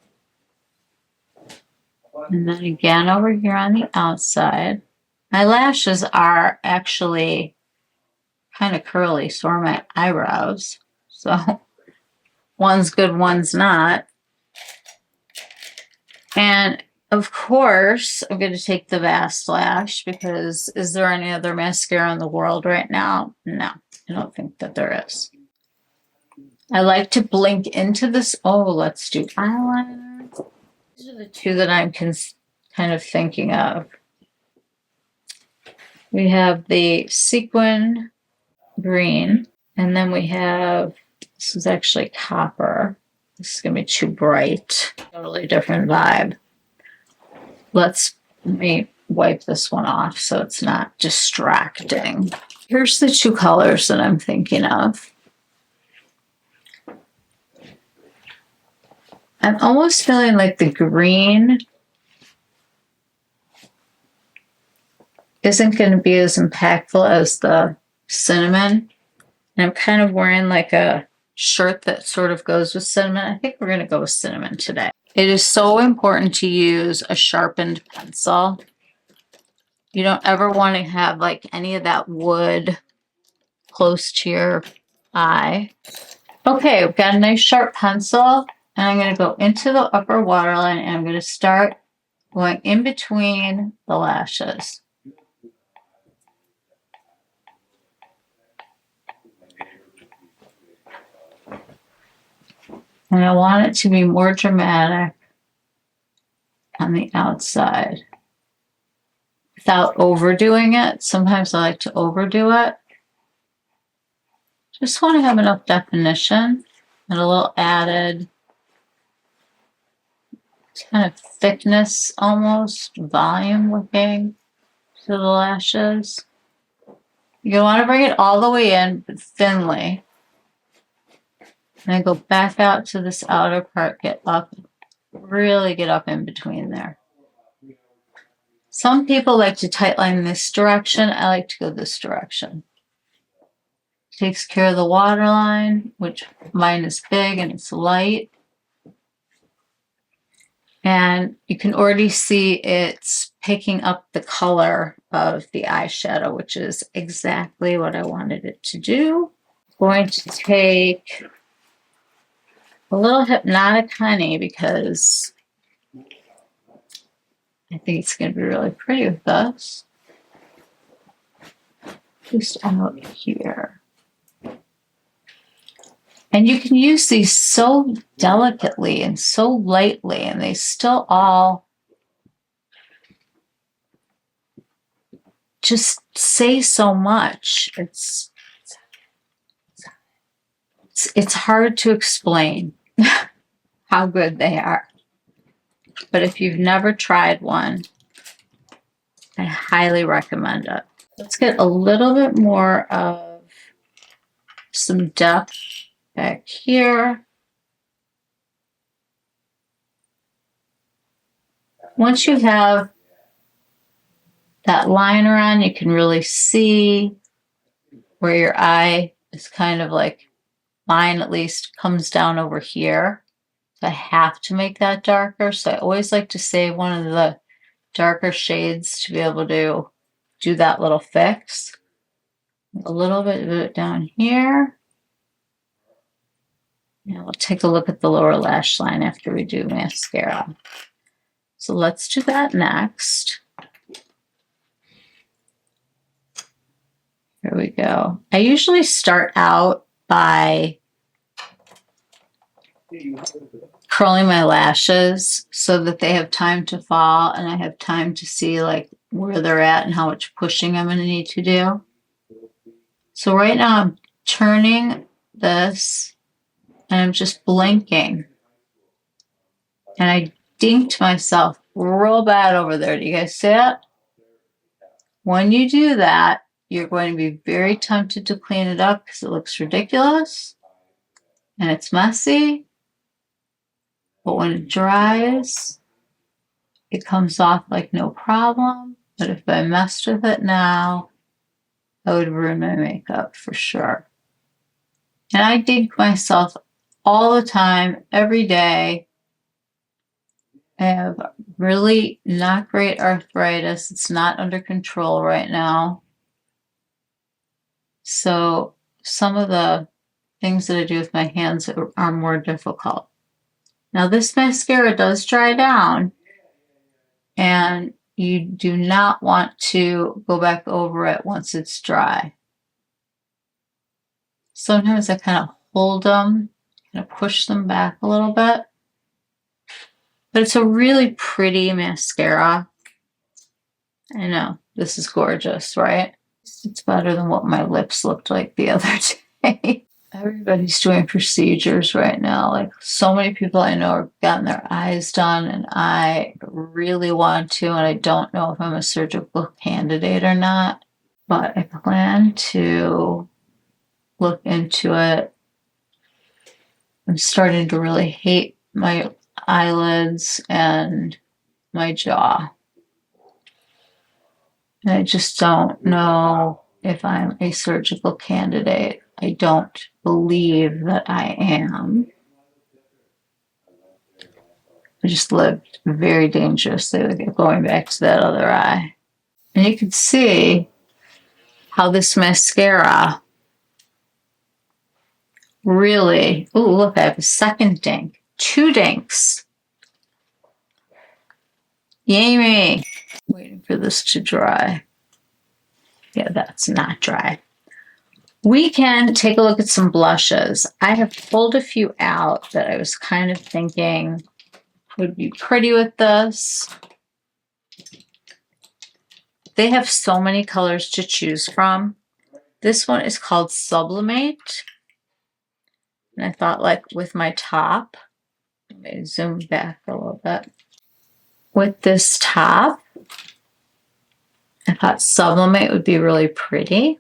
And then again over here on the outside. My lashes are actually kind of curly, so are my eyebrows. So one's good, one's not. And of course, I'm going to take the Vast Lash, because is there any other mascara in the world right now? No, I don't think that there is. I like to blink into this. Oh, let's do eyeliner. These are the two that I'm kind of thinking of. We have the sequin green, and then we have, this is actually copper. This is going to be too bright. Totally different vibe. Let me wipe this one off so it's not distracting. Here's the two colors that I'm thinking of. I'm almost feeling like the green isn't going to be as impactful as the cinnamon. And I'm kind of wearing like a shirt that sort of goes with cinnamon. I think we're going to go with cinnamon today. It is so important to use a sharpened pencil. You don't ever want to have like any of that wood close to your eye. Okay, we've got a nice sharp pencil, and I'm going to go into the upper waterline, and I'm going to start going in between the lashes. And I want it to be more dramatic on the outside without overdoing it. Sometimes I like to overdo it. Just want to have enough definition and a little added kind of thickness, almost volume looking to the lashes. You want to bring it all the way in, but thinly. And then go back out to this outer part, get up, really get up in between there. Some people like to tightline this direction. I like to go this direction. Takes care of the waterline, which mine is big and it's light. And you can already see it's picking up the color of the eyeshadow, which is exactly what I wanted it to do. I'm going to take a little Hypnotic Honey because I think it's going to be really pretty with this. Just out here. And you can use these so delicately and so lightly, and they still all just say so much. It's hard to explain how good they are. But if you've never tried one, I highly recommend it. Let's get a little bit more of some depth back here. Once you have that liner on, you can really see where your eye is kind of like, mine at least comes down over here. So I have to make that darker. So I always like to save one of the darker shades to be able to do that little fix. A little bit of it down here. Now we'll take a look at the lower lash line after we do mascara. So let's do that next. Here we go. I usually start out by curling my lashes so that they have time to fall and I have time to see like where they're at and how much pushing I'm going to need to do. So right now I'm turning this and I'm just blinking. And I dinked myself real bad over there. Do you guys see it? When you do that, you're going to be very tempted to clean it up because it looks ridiculous and it's messy. But when it dries, it comes off like no problem. But if I messed with it now, I would ruin my makeup for sure. And I dink myself all the time, every day. I have really not great arthritis. It's not under control right now. So some of the things that I do with my hands are more difficult. Now this mascara does dry down, and you do not want to go back over it once it's dry. Sometimes I kind of hold them, kind of push them back a little bit. But it's a really pretty mascara. I know, this is gorgeous, right? It's better than what my lips looked like the other day. Everybody's doing procedures right now. Like so many people I know have gotten their eyes done, and I really want to, and I don't know if I'm a surgical candidate or not, but I plan to look into it. I'm starting to really hate my eyelids and my jaw. And I just don't know if I'm a surgical candidate. I don't believe that I am. I just lived very dangerously, like going back to that other eye. And you can see how this mascara really, oh, look, I have a second dink, 2 dinks. Yay me. Waiting for this to dry. Yeah, that's not dry. We can take a look at some blushes. I have pulled a few out that I was kind of thinking would be pretty with this. They have so many colors to choose from. This one is called Sublimate. And I thought, like, with my top, let me zoom back a little bit. With this top, I thought Sublimate would be really pretty.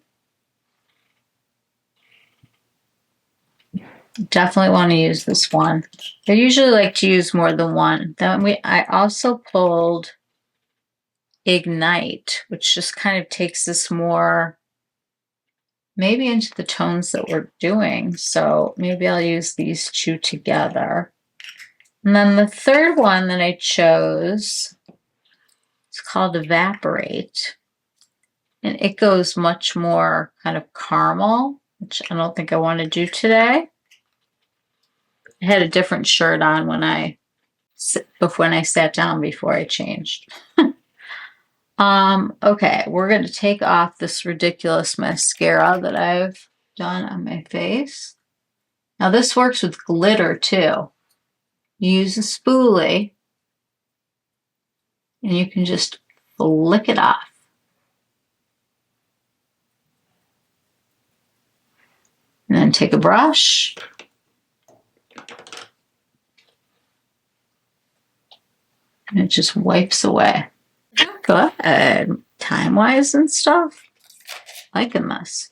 Definitely want to use this one. I usually like to use more than one. Then I also pulled Ignite, which just kind of takes this more maybe into the tones that we're doing. So maybe I'll use these 2 together. And then the third one that I chose, it's called Evaporate. And it goes much more kind of caramel, which I don't think I want to do today. I had a different shirt on when I sat down before I changed. Okay, we're going to take off this ridiculous mascara that I've done on my face. Now this works with glitter too. You use a spoolie and you can just flick it off. And then take a brush. And it just wipes away. Good. Time-wise and stuff. Liking this.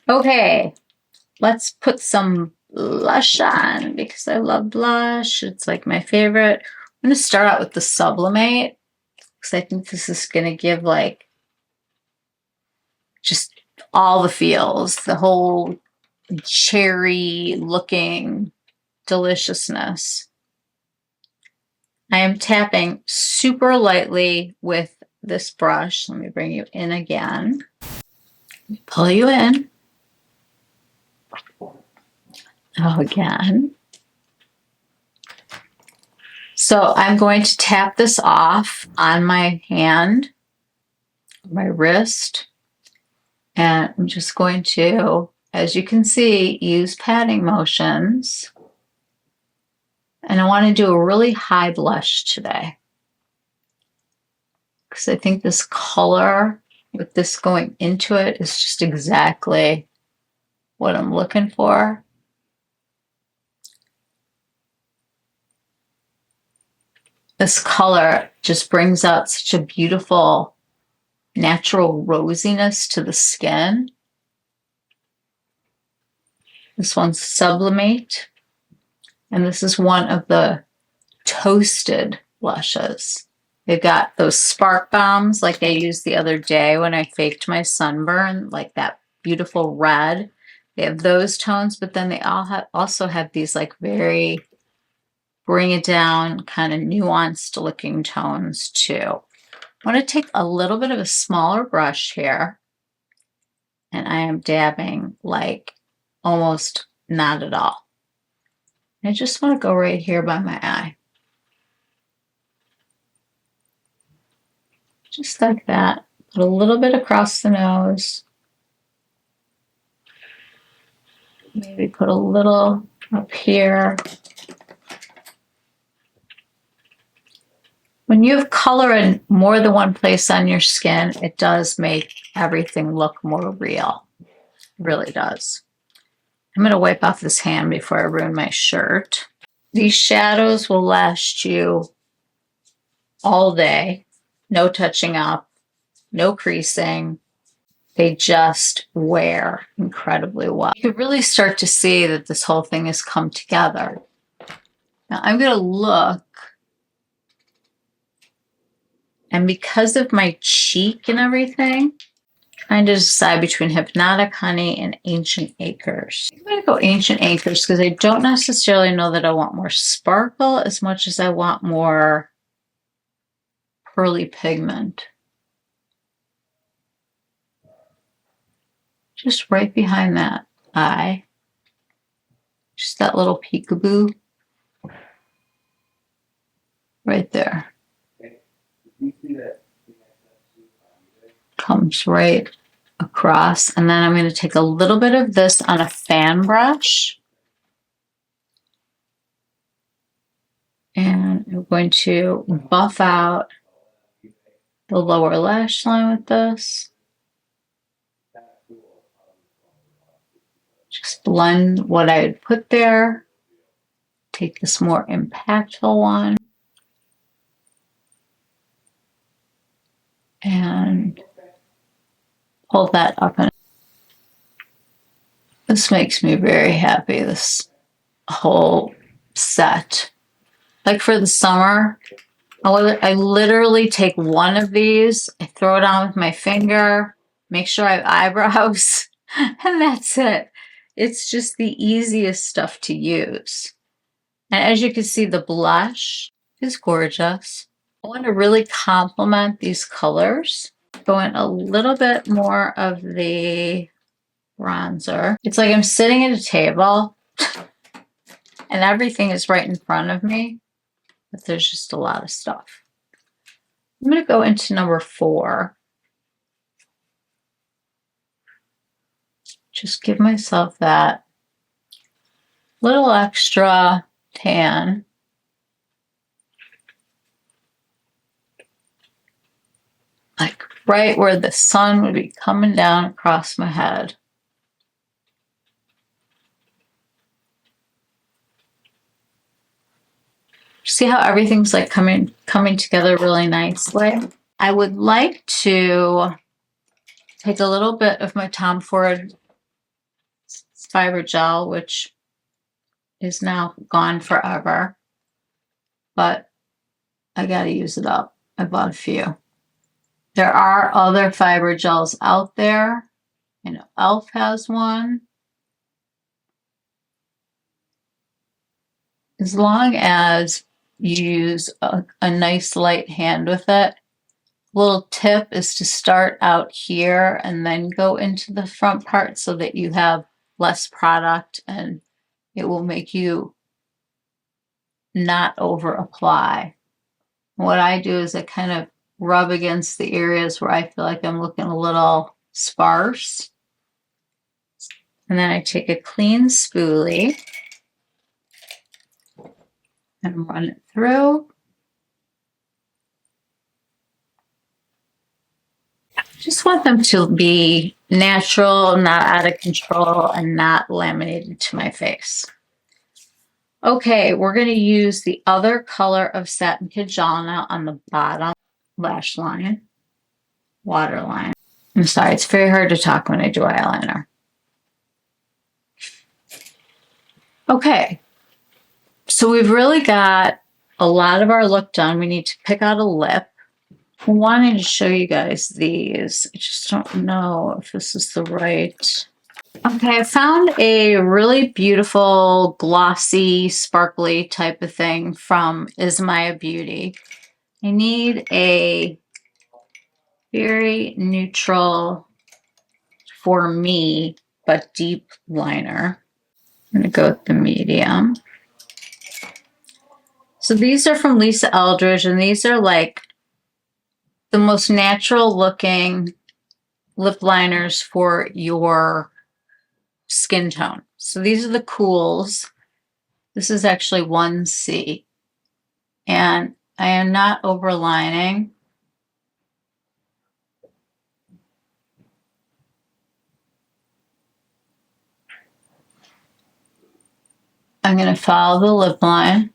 Okay. Let's put some blush on because I love blush. It's like my favorite. I'm going to start out with the Sublimate because I think this is going to give like just all the feels, the whole cherry looking deliciousness. I am tapping super lightly with this brush. Let me bring you in again. Pull you in. Oh, again. So I'm going to tap this off on my hand, my wrist, and I'm just going to, as you can see, use patting motions. And I want to do a really high blush today because I think this color with this going into it is just exactly what I'm looking for. This color just brings out such a beautiful natural rosiness to the skin. This one's Sublimate. And this is one of the toasted blushes. They've got those spark bombs like I used the other day when I faked my sunburn, like that beautiful red. They have those tones, but then they also have these like very bring it down kind of nuanced looking tones too. I want to take a little bit of a smaller brush here, and I am dabbing like almost not at all. I just want to go right here by my eye. Just like that. Put a little bit across the nose. Maybe put a little up here. When you have color in more than one place on your skin, it does make everything look more real. It really does. I'm going to wipe off this hand before I ruin my shirt. These shadows will last you all day. No touching up, no creasing. They just wear incredibly well. You can really start to see that this whole thing has come together. Now I'm going to look And because of my cheek and everything, trying to decide between Hypnotic Honey and Ancient Acres. I'm going to go Ancient Acres because I don't necessarily know that I want more sparkle as much as I want more pearly pigment. Just right behind that eye. Just that little peekaboo. Right there. Comes right across. And then I'm going to take a little bit of this on a fan brush. And I'm going to buff out the lower lash line with this. Just blend what I had put there. Take this more impactful one. And pull that up. And this makes me very happy, this whole set. Like for the summer, I literally take one of these, I throw it on with my finger, make sure I have eyebrows, and that's it. It's just the easiest stuff to use. And as you can see, the blush is gorgeous. I want to really complement these colors. Go in a little bit more of the bronzer. It's like I'm sitting at a table and everything is right in front of me, but there's just a lot of stuff. I'm going to go into number 4. Just give myself that little extra tan. Like right where the sun would be coming down across my head. See how everything's like coming together really nicely? I would like to take a little bit of my Tom Ford Fiber Gel, which is now gone forever, but I gotta use it up. I bought a few. There are other fiber gels out there. I know e.l.f. has one. As long as you use a nice light hand with it. Little tip is to start out here and then go into the front part so that you have less product and it will make you not over apply. What I do is I kind of rub against the areas where I feel like I'm looking a little sparse. And then I take a clean spoolie and run it through. Just want them to be natural, not out of control, and not laminated to my face. Okay, we're going to use the other color of Satin Kajal now on the bottom lash line, waterline. I'm sorry, it's very hard to talk when I do eyeliner. Okay, so we've really got a lot of our look done. We need to pick out a lip. I'm wanting to show you guys these. I just don't know if this is the right. Okay, I found a really beautiful, glossy, sparkly type of thing from Ismaya Beauty. I need a very neutral, for me, but deep liner. I'm going to go with the medium. So these are from Lisa Eldridge, and these are like the most natural looking lip liners for your skin tone. So these are the Cools. This is actually 1C. And I am not overlining. I'm going to follow the lip line.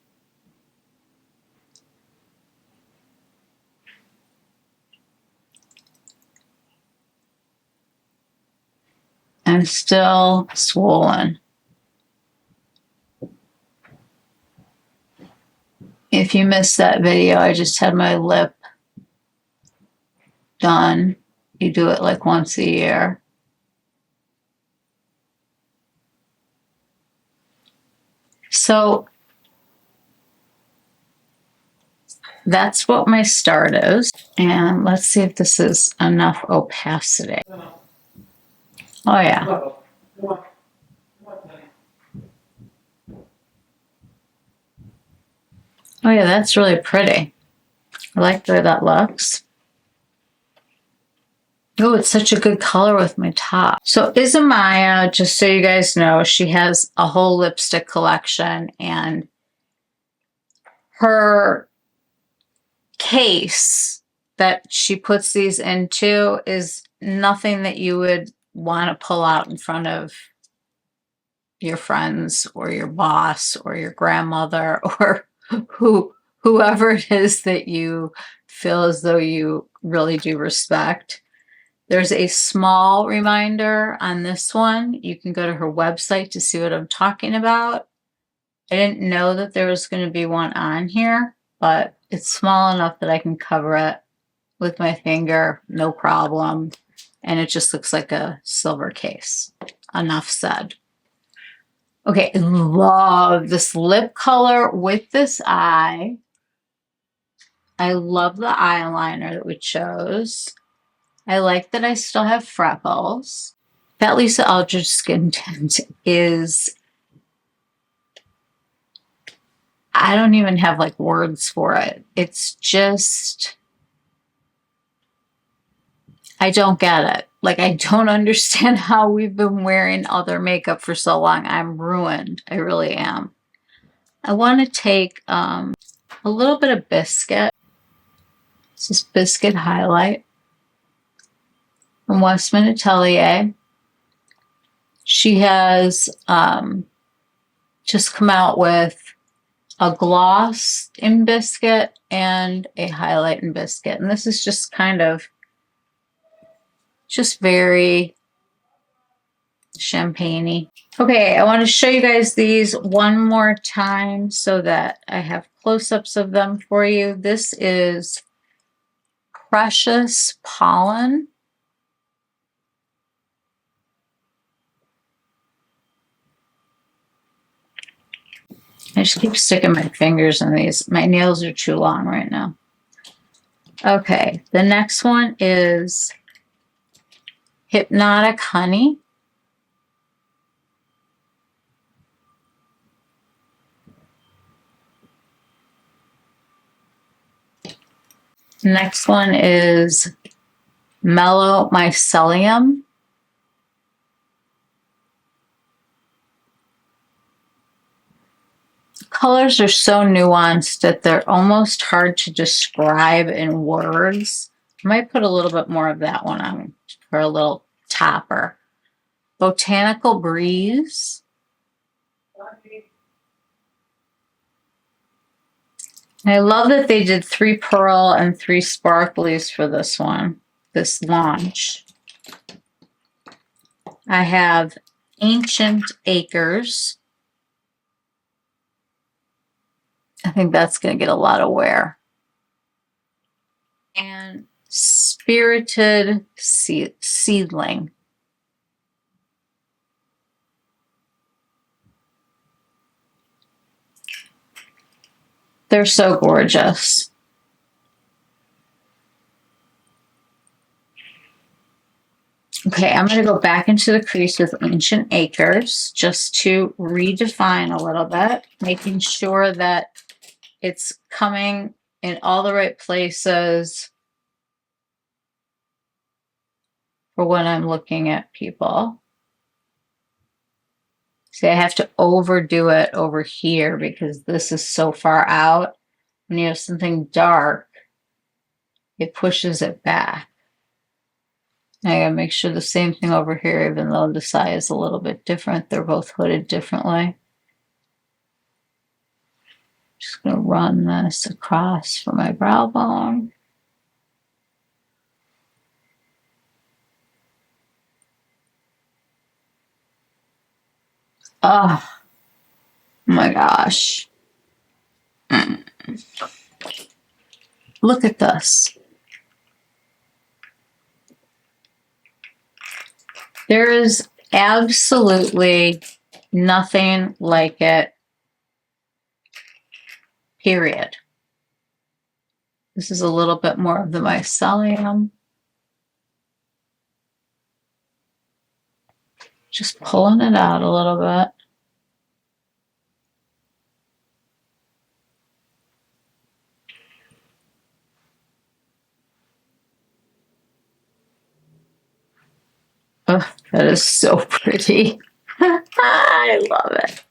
I'm still swollen. If you missed that video, I just had my lip done. You do it like once a year. So that's what my start is. And let's see if this is enough opacity. Oh yeah. Oh yeah, that's really pretty. I like the way that looks. Oh, it's such a good color with my top. So Isamaya, just so you guys know, she has a whole lipstick collection, and her case that she puts these into is nothing that you would want to pull out in front of your friends or your boss or your grandmother or whoever it is that you feel as though you really do respect. There's a small reminder on this one. You can go to her website to see what I'm talking about. I didn't know that there was going to be one on here, but it's small enough that I can cover it with my finger, no problem. And it just looks like a silver case. Enough said. Okay, I love this lip color with this eye. I love the eyeliner that we chose. I like that I still have freckles. That Lisa Eldridge skin tint is, I don't even have like words for it. It's just, I don't get it. Like, I don't understand how we've been wearing other makeup for so long. I'm ruined. I really am. I want to take a little bit of Biscuit. This is Biscuit Highlight from Westman Atelier. She has just come out with a gloss in Biscuit and a highlight in Biscuit. And this is just kind of just very champagne-y. Okay, I want to show you guys these one more time so that I have close-ups of them for you. This is Precious Pollen. I just keep sticking my fingers in these. My nails are too long right now. Okay, the next one is Hypnotic Honey. Next one is Mellow Mycelium. Colors are so nuanced that they're almost hard to describe in words. I might put a little bit more of that one on for a little topper. Botanical Breeze. I love that they did 3 pearl and 3 sparklies for this one, this launch. I have Ancient Acres. I think that's going to get a lot of wear. And Spirited Seedling. They're so gorgeous. Okay, I'm going to go back into the crease with Ancient Acres just to redefine a little bit, making sure that it's coming in all the right places for when I'm looking at people. See, I have to overdo it over here because this is so far out. When you have something dark, it pushes it back. I gotta make sure the same thing over here, even though this eye is a little bit different. They're both hooded differently. Just gonna run this across for my brow bone. Oh my gosh. Look at this. There is absolutely nothing like it, period. This is a little bit more of the mycelium. Just pulling it out a little bit. Oh, that is so pretty. I love it.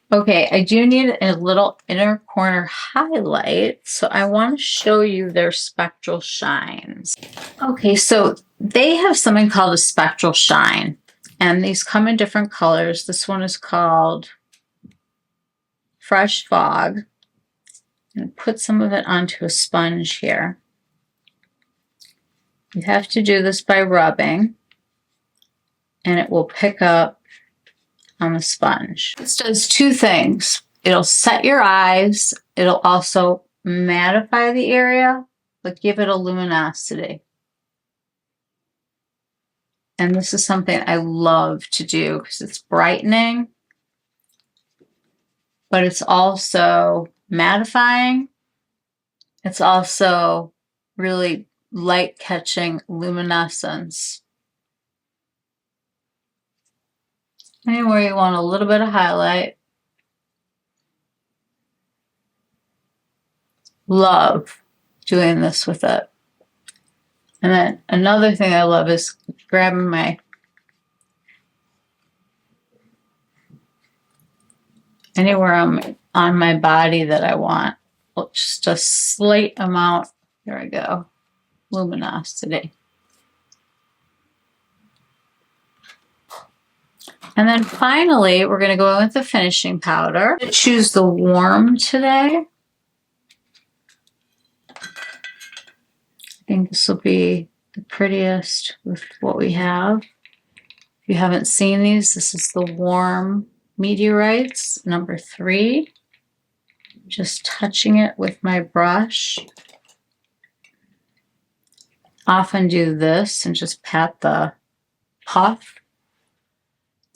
Okay, I do need a little inner corner highlight, so I want to show you their Spectral Shines. Okay, so they have something called a Spectral Shine, and these come in different colors. This one is called Fresh Fog. I'm going to put some of it onto a sponge here. You have to do this by rubbing, and it will pick up on the sponge. This does two things. It'll set your eyes. It'll also mattify the area, but give it a luminosity. And this is something I love to do because it's brightening, but it's also mattifying. It's also really light catching luminescence. Anywhere you want a little bit of highlight. Love doing this with it. And then another thing I love is grabbing my anywhere on my body that I want. Well, just a slight amount. There we go. Luminosity. And then finally, we're going to go in with the finishing powder. I choose the warm today. I think this will be the prettiest with what we have. If you haven't seen these, this is the warm Meteorites, number 3. Just touching it with my brush. Often do this and just pat the puff.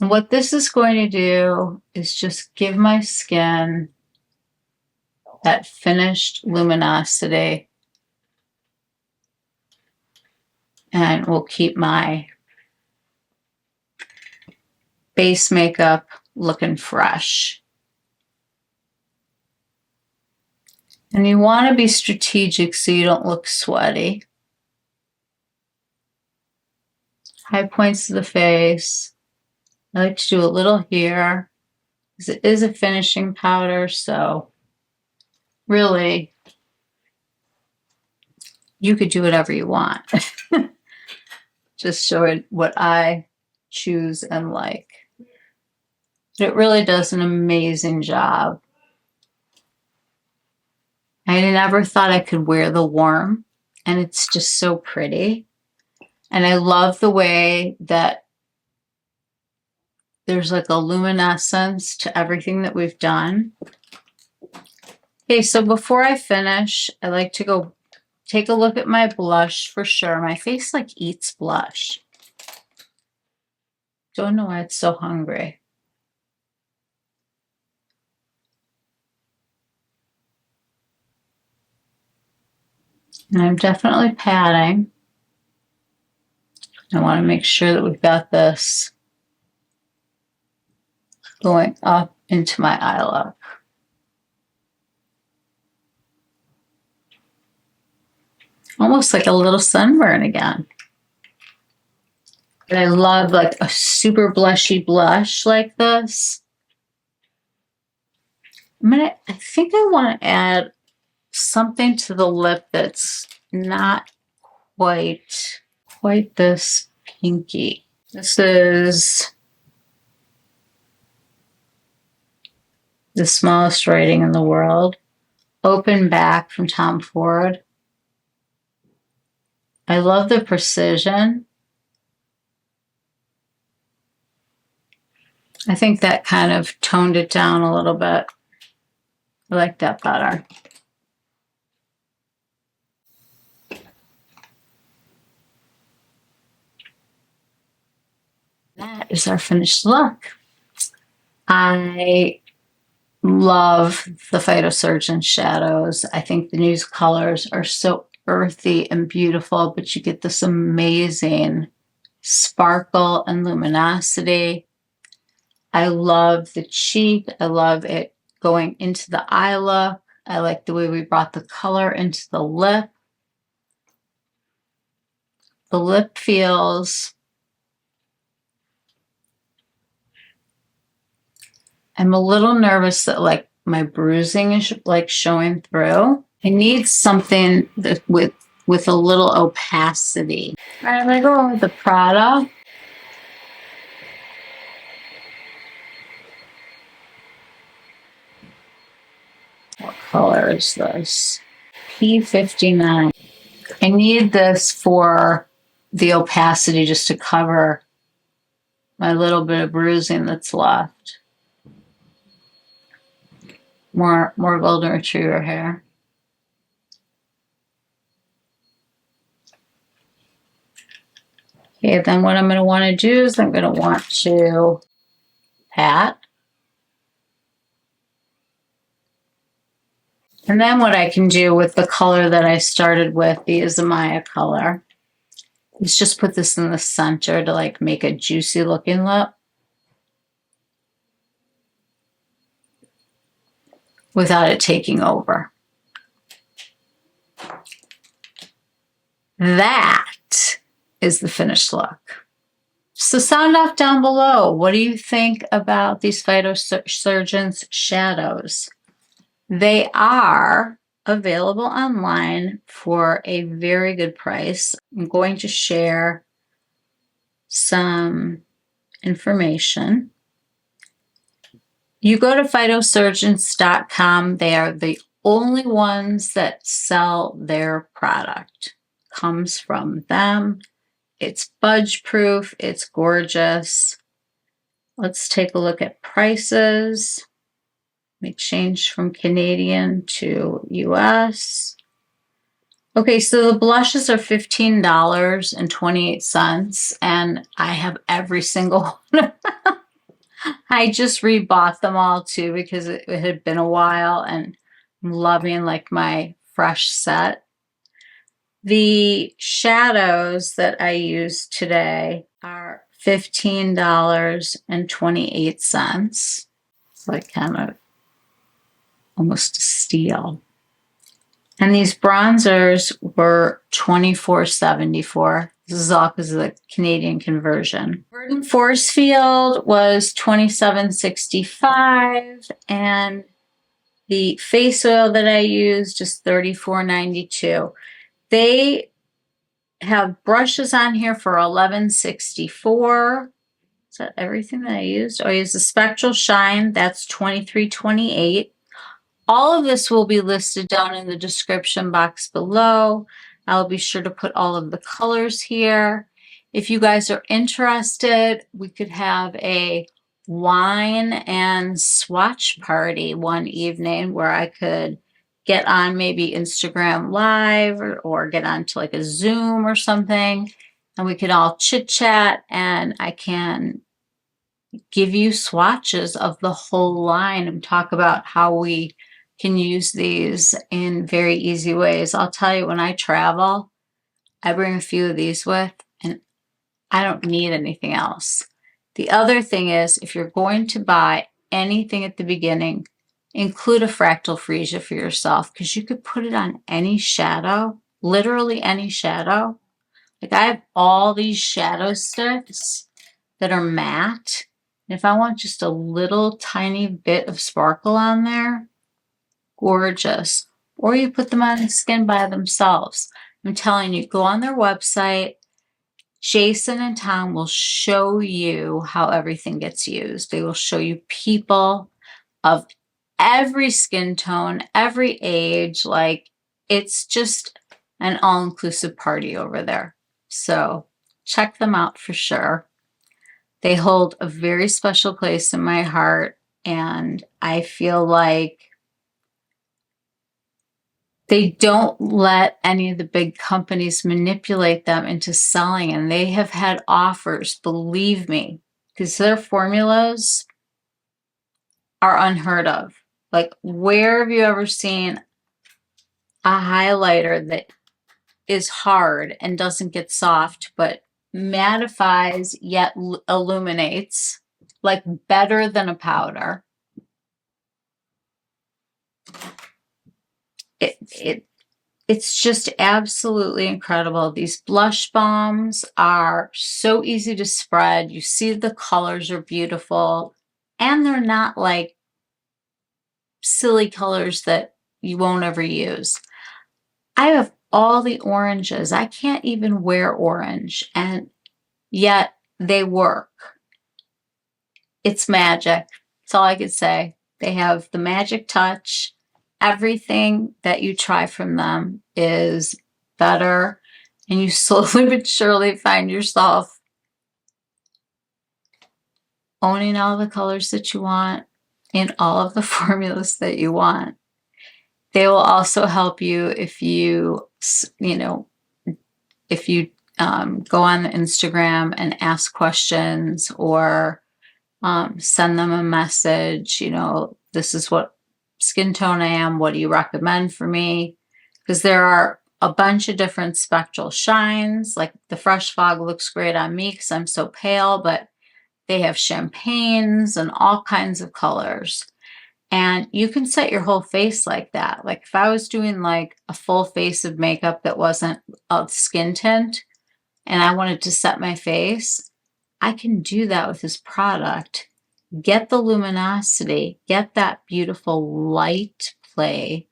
And what this is going to do is just give my skin that finished luminosity, and will keep my base makeup looking fresh. And you want to be strategic so you don't look sweaty. High points of the face. I like to do a little here because it is a finishing powder, so really you could do whatever you want. Just show it what I choose and like. But it really does an amazing job. I never thought I could wear the warm, and it's just so pretty. And I love the way that there's like a luminescence to everything that we've done. Okay, so before I finish, I like to go take a look at my blush for sure. My face like eats blush. Don't know why it's so hungry. And I'm definitely patting. I want to make sure that we've got this going up into my eye look. Almost like a little sunburn again. But I love like a super blushy blush like this. I think I want to add something to the lip that's not quite this pinky. This is the smallest writing in the world. Open Back from Tom Ford. I love the precision. I think that kind of toned it down a little bit. I like that better. that is our finished look. I love the Phytosurgence shadows. I think the new colors are so earthy and beautiful, but you get this amazing sparkle and luminosity. I love the cheek. I love it going into the eye look. I like the way we brought the color into the lip. The lip feels... I'm a little nervous that like my bruising is like showing through. I need something that with a little opacity. All right, I'm gonna go with the Prada. What color is this? P59. I need this for the opacity just to cover my little bit of bruising that's left. More golden retriever hair. Okay, then what I'm going to want to do is I'm going to want to pat. And then what I can do with the color that I started with, the Izamaya color, is just put this in the center to like make a juicy looking lip without it taking over. That is the finished look. So sound off down below. What do you think about these Phytosurgence shadows? They are available online for a very good price. I'm going to share some information. You go to phytosurgence.com. They are the only ones that sell their product. Comes from them. It's budge proof. It's gorgeous. Let's take a look at prices. Let me change from Canadian to US. Okay, so the blushes are $15.28, and I have every single one of them. I just rebought them all too because it had been a while, and I'm loving like my fresh set. The shadows that I used today are $15.28. It's like kind of almost a steal. And these bronzers were $24.74. This is all because of the Canadian conversion. Verdant Force Field was $27.65, and the face oil that I used is $34.92. They have brushes on here for $11.64. Is that everything that I used? Oh, I used the Spectral Shine. That's $23.28. All of this will be listed down in the description box below. I'll be sure to put all of the colors here. If you guys are interested, we could have a wine and swatch party one evening where I could get on maybe Instagram Live or get on to like a Zoom or something, and we could all chit chat, and I can give you swatches of the whole line and talk about how we can use these in very easy ways. I'll tell you, when I travel, I bring a few of these with, and I don't need anything else. The other thing is, if you're going to buy anything at the beginning, include a fractal freesia for yourself, because you could put it on any shadow, literally any shadow. Like I have all these shadow sticks that are matte. And if I want just a little tiny bit of sparkle on there, gorgeous. Or you put them on the skin by themselves. I'm telling you, go on their website. Jason and Tom will show you how everything gets used. They will show you people of every skin tone, every age. Like, it's just an all-inclusive party over there. So check them out for sure. They hold a very special place in my heart, and I feel like they don't let any of the big companies manipulate them into selling, and they have had offers, believe me, because their formulas are unheard of. Like, where have you ever seen a highlighter that is hard and doesn't get soft, but mattifies yet illuminates, like better than a powder? It's just absolutely incredible. These blush balms are so easy to spread. You see the colors are beautiful, and they're not like silly colors that you won't ever use. I have all the oranges. I can't even wear orange, and yet they work. It's magic. That's all I could say. They have the magic touch. Everything that you try from them is better, and you slowly but surely find yourself owning all the colors that you want in all of the formulas that you want. They will also help you if you, if you go on the Instagram and ask questions, or send them a message, this is what skin tone I am, what do you recommend for me? Because there are a bunch of different spectral shines. Like the Fresh Fog looks great on me because I'm so pale, but they have champagnes and all kinds of colors. And you can set your whole face like that. Like if I was doing like a full face of makeup that wasn't a skin tint and I wanted to set my face, I can do that with this product. Get the luminosity, get that beautiful light play,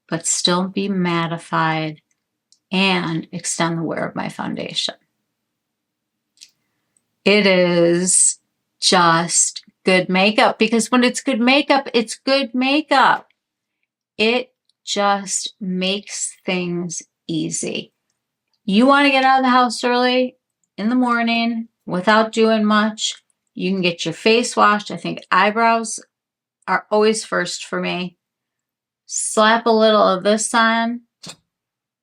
but still be mattified and extend the wear of my foundation. It is just good makeup, because when it's good makeup, it's good makeup. It just makes things easy. You want to get out of the house early in the morning without doing much, you can get your face washed. I think eyebrows are always first for me. Slap a little of this on,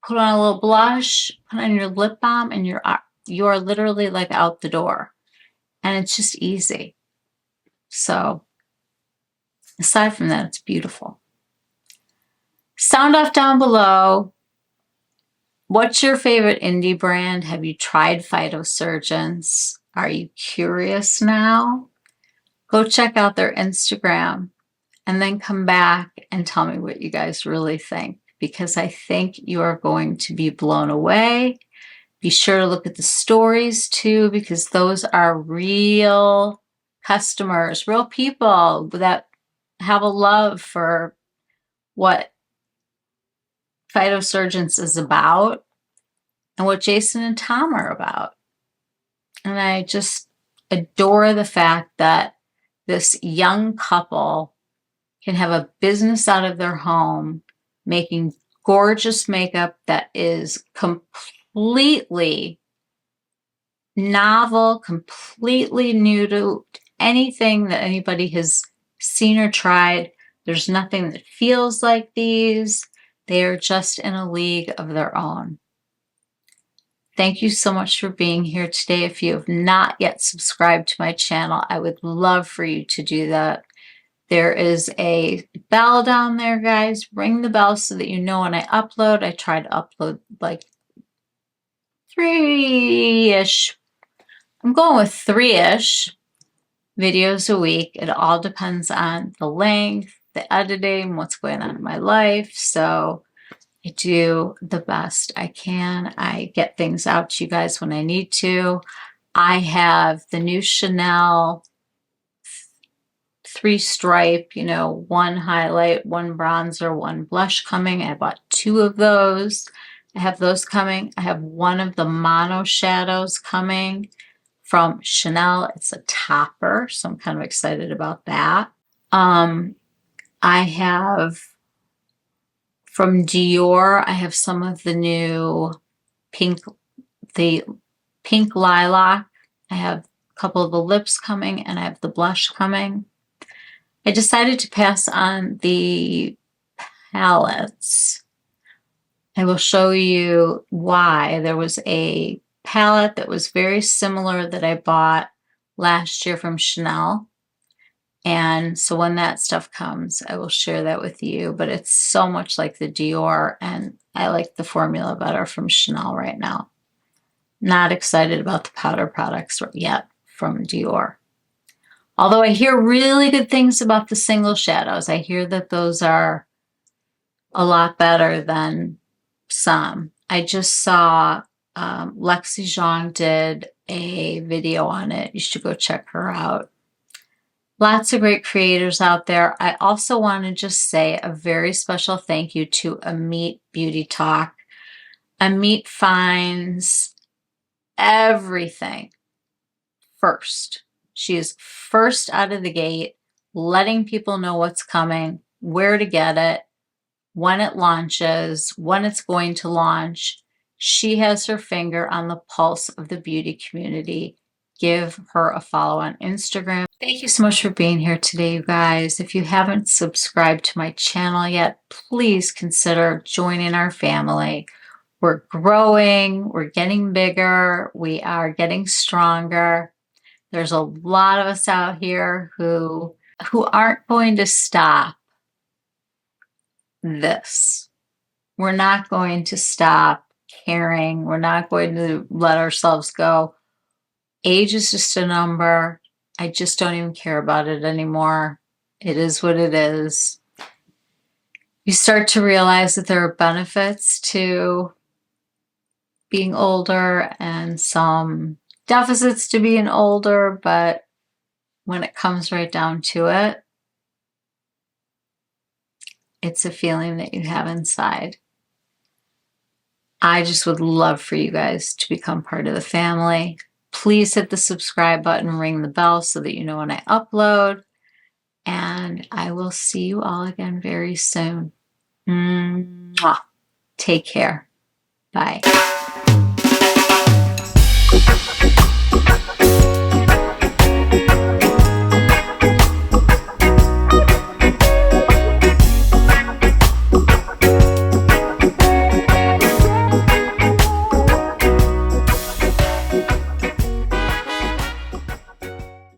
put on a little blush, put on your lip balm, and you're literally like out the door. And it's just easy. So aside from that, it's beautiful. Sound off down below. What's your favorite indie brand? Have you tried Phytosurgence? Are you curious now? Go check out their Instagram and then come back and tell me what you guys really think, because I think you are going to be blown away. Be sure to look at the stories too, because those are real customers, real people that have a love for what Phytosurgence is about and what Jason and Tom are about. And I just adore the fact that this young couple can have a business out of their home, making gorgeous makeup that is completely novel, completely new to anything that anybody has seen or tried. There's nothing that feels like these. They are just in a league of their own. Thank you so much for being here today. If you have not yet subscribed to my channel, I would love for you to do that. There is a bell down there, guys. Ring the bell so that you know when I upload. I try to upload like 3-ish. I'm going with 3-ish videos a week. It all depends on the length, the editing, what's going on in my life. So I do the best I can. I get things out to you guys when I need to. I have the new Chanel 3-stripe, one highlight, one bronzer, one blush coming. I bought 2 of those. I have those coming. I have one of the mono shadows coming from Chanel. It's a topper, so I'm kind of excited about that. I have from Dior, I have some of the new pink lilac. I have a couple of the lips coming, and I have the blush coming. I decided to pass on the palettes. I will show you why. There was a palette that was very similar that I bought last year from Chanel. And so when that stuff comes, I will share that with you. But it's so much like the Dior, and I like the formula better from Chanel right now. Not excited about the powder products yet from Dior. Although I hear really good things about the single shadows. I hear that those are a lot better than some. I just saw Lexi Zhang did a video on it. You should go check her out. Lots of great creators out there. I also want to just say a very special thank you to Amit Beauty Talk. Amit finds everything first. She is first out of the gate, letting people know what's coming, where to get it, when it launches, when it's going to launch. She has her finger on the pulse of the beauty community. Give her a follow on Instagram. Thank you so much for being here today, you guys. If you haven't subscribed to my channel yet, please consider joining our family. We're growing, we're getting bigger, we are getting stronger. There's a lot of us out here who aren't going to stop this. We're not going to stop caring. We're not going to let ourselves go. Age is just a number. I just don't even care about it anymore. It is what it is. You start to realize that there are benefits to being older and some deficits to being older, but when it comes right down to it, it's a feeling that you have inside. I just would love for you guys to become part of the family. Please hit the subscribe button, ring the bell so that you know when I upload. And I will see you all again very soon. Mwah. Take care. Bye.